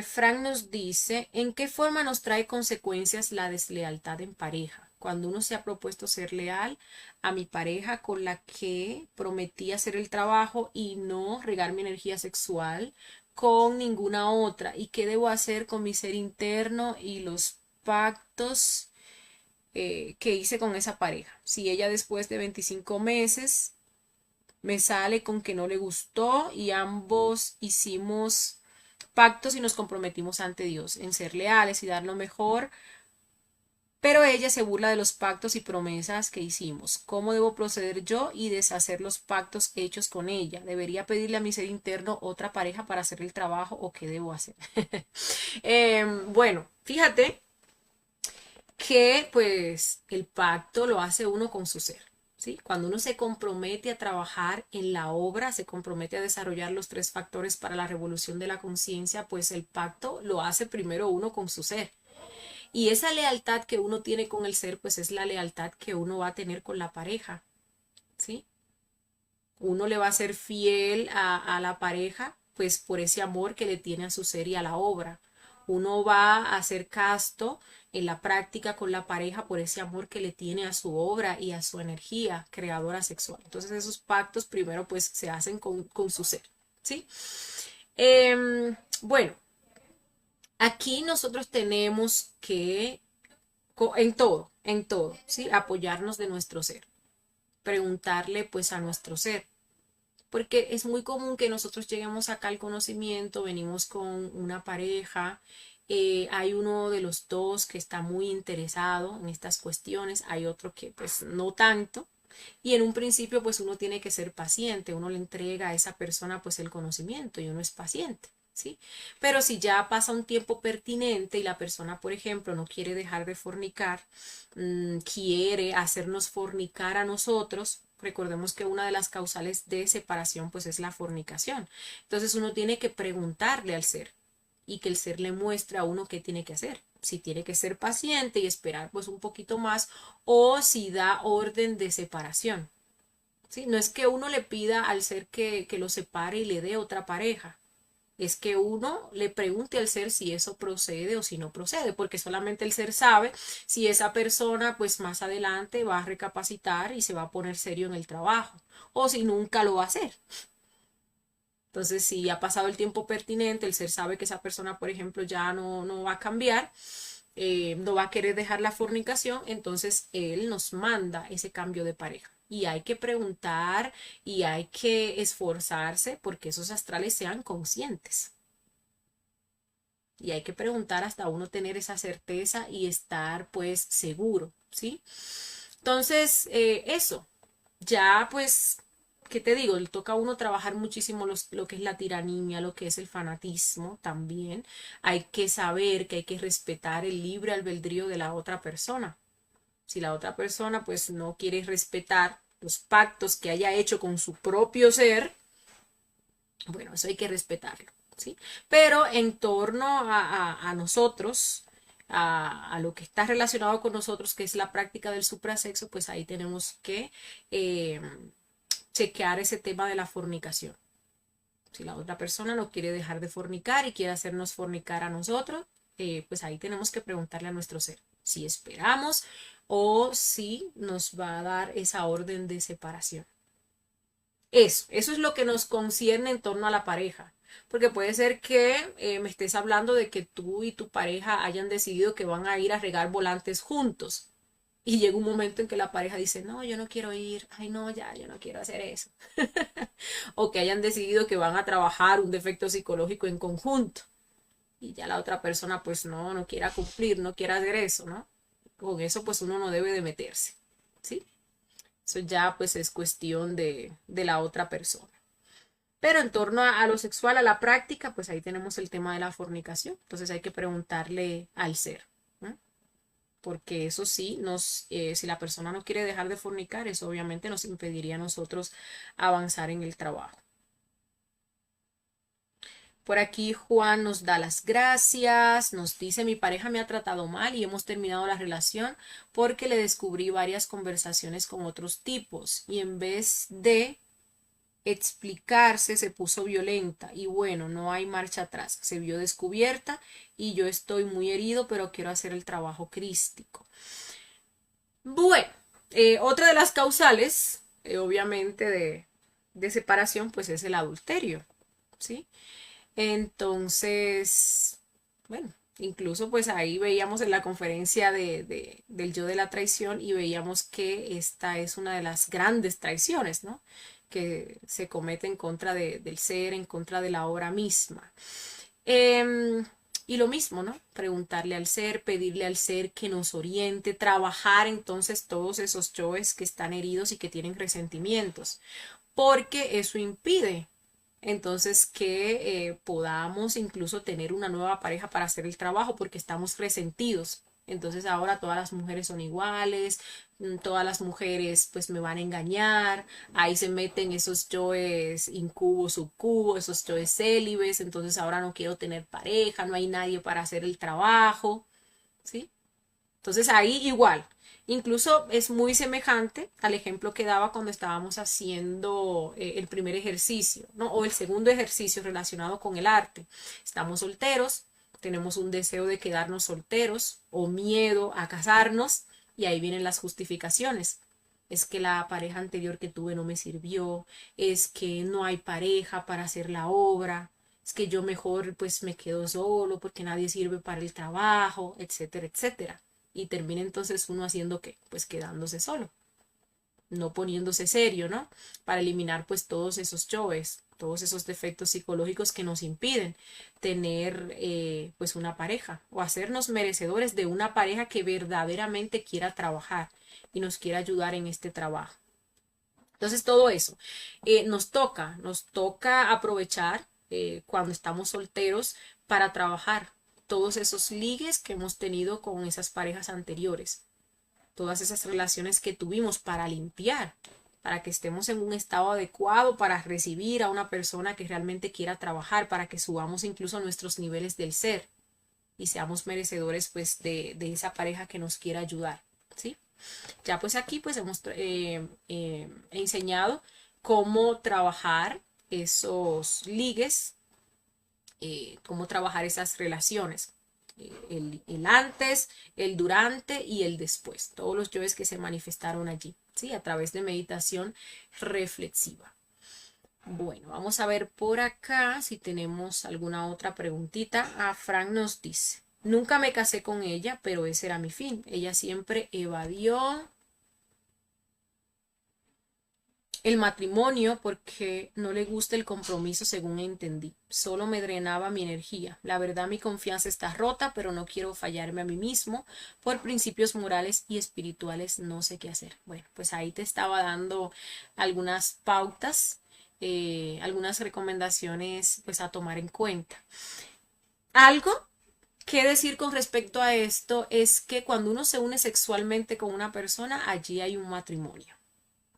Frank nos dice, ¿en qué forma nos trae consecuencias la deslealtad en pareja? Cuando uno se ha propuesto ser leal a mi pareja con la que prometí hacer el trabajo y no regar mi energía sexual con ninguna otra. ¿Y qué debo hacer con mi ser interno y los pactos que hice con esa pareja? Si ella después de 25 meses me sale con que no le gustó y ambos hicimos pactos y nos comprometimos ante Dios en ser leales y dar lo mejor Pero ella se burla de los pactos y promesas que hicimos. ¿Cómo debo proceder yo y deshacer los pactos hechos con ella? ¿Debería pedirle a mi ser interno otra pareja para hacer el trabajo o qué debo hacer? Bueno, fíjate que pues el pacto lo hace uno con su ser. ¿Sí? Cuando uno se compromete a trabajar en la obra, se compromete a desarrollar los 3 factores para la revolución de la conciencia, pues el pacto lo hace primero uno con su ser. Y esa lealtad que uno tiene con el ser, pues es la lealtad que uno va a tener con la pareja, ¿sí? Uno le va a ser fiel a la pareja, pues por ese amor que le tiene a su ser y a la obra. Uno va a ser casto en la práctica con la pareja por ese amor que le tiene a su obra y a su energía creadora sexual. Entonces esos pactos primero pues se hacen con su ser, ¿sí? Bueno, aquí nosotros tenemos que en todo, ¿sí? Apoyarnos de nuestro ser, preguntarle pues a nuestro ser, porque es muy común que nosotros lleguemos acá al conocimiento, venimos con una pareja, hay uno de los dos que está muy interesado en estas cuestiones, hay otro que pues no tanto, y en un principio pues uno tiene que ser paciente, uno le entrega a esa persona pues el conocimiento y uno es paciente. ¿Sí? Pero si ya pasa un tiempo pertinente y la persona, por ejemplo, no quiere dejar de fornicar, quiere hacernos fornicar a nosotros, recordemos que una de las causales de separación pues es la fornicación. Entonces uno tiene que preguntarle al ser y que el ser le muestre a uno qué tiene que hacer. Si tiene que ser paciente y esperar pues un poquito más o si da orden de separación. ¿Sí? No es que uno le pida al ser que lo separe y le dé otra pareja. Es que uno le pregunte al ser si eso procede o si no procede, porque solamente el ser sabe si esa persona pues más adelante va a recapacitar y se va a poner serio en el trabajo o si nunca lo va a hacer. Entonces, si ha pasado el tiempo pertinente, el ser sabe que esa persona, por ejemplo, ya no va a cambiar, no va a querer dejar la fornicación, entonces él nos manda ese cambio de pareja. Y hay que preguntar y hay que esforzarse porque esos astrales sean conscientes. Y hay que preguntar hasta uno tener esa certeza y estar pues seguro, ¿sí? Entonces, eso, ya pues, ¿qué te digo? Le toca a uno trabajar muchísimo lo que es la tiranía, lo que es el fanatismo también. Hay que saber que hay que respetar el libre albedrío de la otra persona. Si la otra persona pues no quiere respetar los pactos que haya hecho con su propio ser, bueno, eso hay que respetarlo, ¿sí? Pero en torno a nosotros, a lo que está relacionado con nosotros, que es la práctica del suprasexo, pues ahí tenemos que eh, chequear ese tema de la fornicación. Si la otra persona no quiere dejar de fornicar y quiere hacernos fornicar a nosotros, pues ahí tenemos que preguntarle a nuestro ser si esperamos o si nos va a dar esa orden de separación. Eso es lo que nos concierne en torno a la pareja. Porque puede ser que me estés hablando de que tú y tu pareja hayan decidido que van a ir a regar volantes juntos. Y llega un momento en que la pareja dice, no, yo no quiero ir, ay no, ya, yo no quiero hacer eso. O que hayan decidido que van a trabajar un defecto psicológico en conjunto. Y ya la otra persona pues no quiera cumplir, no quiera hacer eso, ¿no? Con eso pues uno no debe de meterse, ¿sí? Eso ya pues es cuestión de la otra persona. Pero en torno a lo sexual, a la práctica, pues ahí tenemos el tema de la fornicación. Entonces hay que preguntarle al ser, ¿no? Porque eso sí, si la persona no quiere dejar de fornicar, eso obviamente nos impediría a nosotros avanzar en el trabajo. Por aquí Juan nos da las gracias, nos dice mi pareja me ha tratado mal y hemos terminado la relación porque le descubrí varias conversaciones con otros tipos y en vez de explicarse se puso violenta y bueno, no hay marcha atrás, se vio descubierta y yo estoy muy herido pero quiero hacer el trabajo crístico. Bueno, otra de las causales, obviamente de separación, pues es el adulterio, ¿sí? Entonces, bueno, incluso pues ahí veíamos en la conferencia del yo de la traición y veíamos que esta es una de las grandes traiciones, ¿no? Que se comete en contra del ser, en contra de la obra misma. Y lo mismo, ¿no? Preguntarle al ser, pedirle al ser que nos oriente, trabajar entonces todos esos yoes que están heridos y que tienen resentimientos, porque eso impide entonces que podamos incluso tener una nueva pareja para hacer el trabajo porque estamos resentidos. Entonces ahora todas las mujeres son iguales, todas las mujeres pues me van a engañar, ahí se meten esos yoes incubo, subcubo, esos yoes célibes, entonces ahora no quiero tener pareja, no hay nadie para hacer el trabajo, ¿sí? Entonces ahí igual, incluso es muy semejante al ejemplo que daba cuando estábamos haciendo el primer ejercicio, ¿no? O el segundo ejercicio relacionado con el arte. Estamos solteros, tenemos un deseo de quedarnos solteros o miedo a casarnos y ahí vienen las justificaciones. Es que la pareja anterior que tuve no me sirvió, es que no hay pareja para hacer la obra, es que yo mejor pues me quedo solo porque nadie sirve para el trabajo, etcétera, etcétera. Y termina entonces uno haciendo qué, pues quedándose solo, no poniéndose serio, ¿no? Para eliminar pues todos esos choves, todos esos defectos psicológicos que nos impiden tener pues una pareja o hacernos merecedores de una pareja que verdaderamente quiera trabajar y nos quiera ayudar en este trabajo. Entonces todo eso nos toca aprovechar cuando estamos solteros para trabajar todos esos ligues que hemos tenido con esas parejas anteriores, todas esas relaciones que tuvimos para limpiar, para que estemos en un estado adecuado para recibir a una persona que realmente quiera trabajar, para que subamos incluso nuestros niveles del ser y seamos merecedores pues de esa pareja que nos quiera ayudar, ¿sí? Ya pues aquí pues hemos enseñado cómo trabajar esos ligues, cómo trabajar esas relaciones. El antes, el durante y el después. Todos los yoes que se manifestaron allí, ¿sí? A través de meditación reflexiva. Bueno, vamos a ver por acá si tenemos alguna otra preguntita. Frank nos dice, nunca me casé con ella, pero ese era mi fin. Ella siempre evadió el matrimonio porque no le gusta el compromiso según entendí. Solo me drenaba mi energía. La verdad mi confianza está rota, pero no quiero fallarme a mí mismo. Por principios morales y espirituales no sé qué hacer. Bueno, pues ahí te estaba dando algunas pautas, algunas recomendaciones pues a tomar en cuenta. Algo que decir con respecto a esto es que cuando uno se une sexualmente con una persona, allí hay un matrimonio.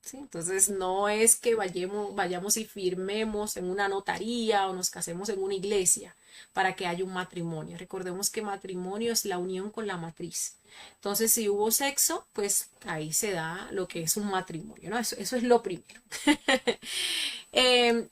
¿Sí? Entonces no es que vayamos y firmemos en una notaría o nos casemos en una iglesia para que haya un matrimonio. Recordemos que matrimonio es la unión con la matriz. Entonces si hubo sexo, pues ahí se da lo que es un matrimonio, ¿no? Eso es lo primero.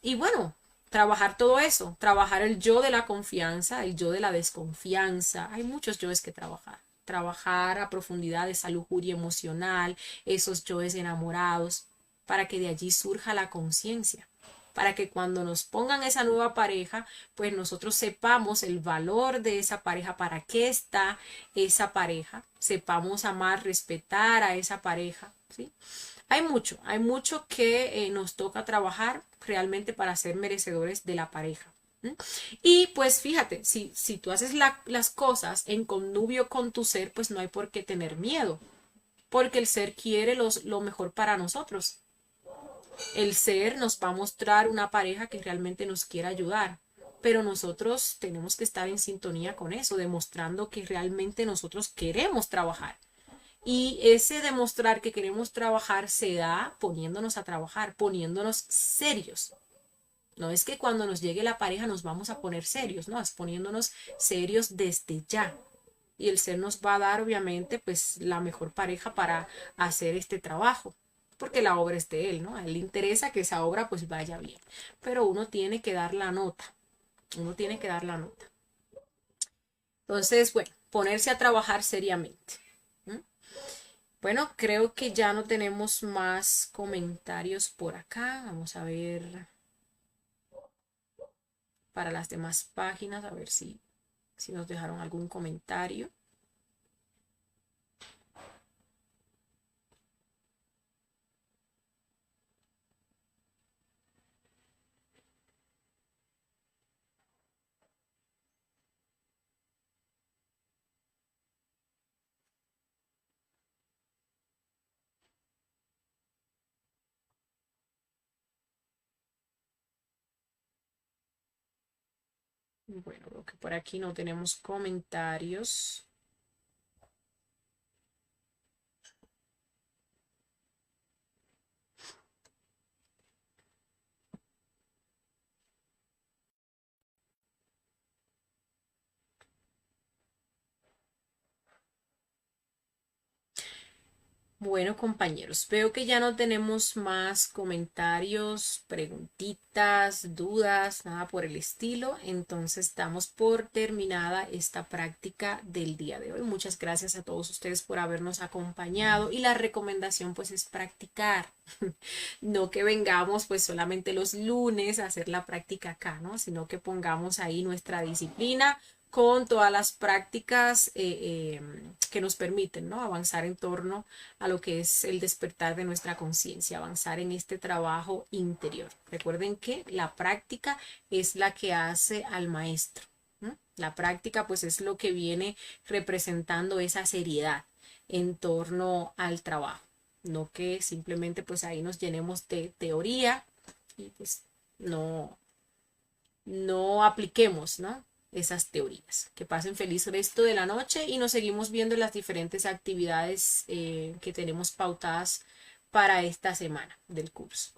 Y bueno, trabajar todo eso, trabajar el yo de la confianza, el yo de la desconfianza. Hay muchos yoes que trabajar. Trabajar a profundidad esa lujuria emocional, esos yoes enamorados, para que de allí surja la conciencia. Para que cuando nos pongan esa nueva pareja, pues nosotros sepamos el valor de esa pareja, para qué está esa pareja, sepamos amar, respetar a esa pareja, ¿sí? Hay mucho que nos toca trabajar realmente para ser merecedores de la pareja. ¿Mm? Y pues fíjate, si tú haces las cosas en connubio con tu ser, pues no hay por qué tener miedo, porque el ser quiere lo mejor para nosotros. El ser nos va a mostrar una pareja que realmente nos quiera ayudar, pero nosotros tenemos que estar en sintonía con eso, demostrando que realmente nosotros queremos trabajar. Y ese demostrar que queremos trabajar se da poniéndonos a trabajar, poniéndonos serios. No es que cuando nos llegue la pareja nos vamos a poner serios, no, es poniéndonos serios desde ya. Y el ser nos va a dar, obviamente, pues la mejor pareja para hacer este trabajo, porque la obra es de él, ¿no? A él le interesa que esa obra pues vaya bien. Pero uno tiene que dar la nota, uno tiene que dar la nota. Entonces, bueno, ponerse a trabajar seriamente. ¿Mm? Bueno, creo que ya no tenemos más comentarios por acá. Vamos a ver para las demás páginas, a ver si nos dejaron algún comentario. Bueno, veo que por aquí no tenemos comentarios. Bueno, compañeros, veo que ya no tenemos más comentarios, preguntitas, dudas, nada por el estilo. Entonces damos por terminada esta práctica del día de hoy. Muchas gracias a todos ustedes por habernos acompañado y la recomendación pues es practicar. No que vengamos pues solamente los lunes a hacer la práctica acá, ¿no? Sino que pongamos ahí nuestra disciplina con todas las prácticas que nos permiten, ¿no? Avanzar en torno a lo que es el despertar de nuestra conciencia, avanzar en este trabajo interior. Recuerden que la práctica es la que hace al maestro, ¿no? La práctica pues es lo que viene representando esa seriedad en torno al trabajo, no que simplemente pues ahí nos llenemos de teoría y pues no, no apliquemos, ¿no? Esas teorías. Que pasen feliz resto de la noche y nos seguimos viendo en las diferentes actividades que tenemos pautadas para esta semana del curso.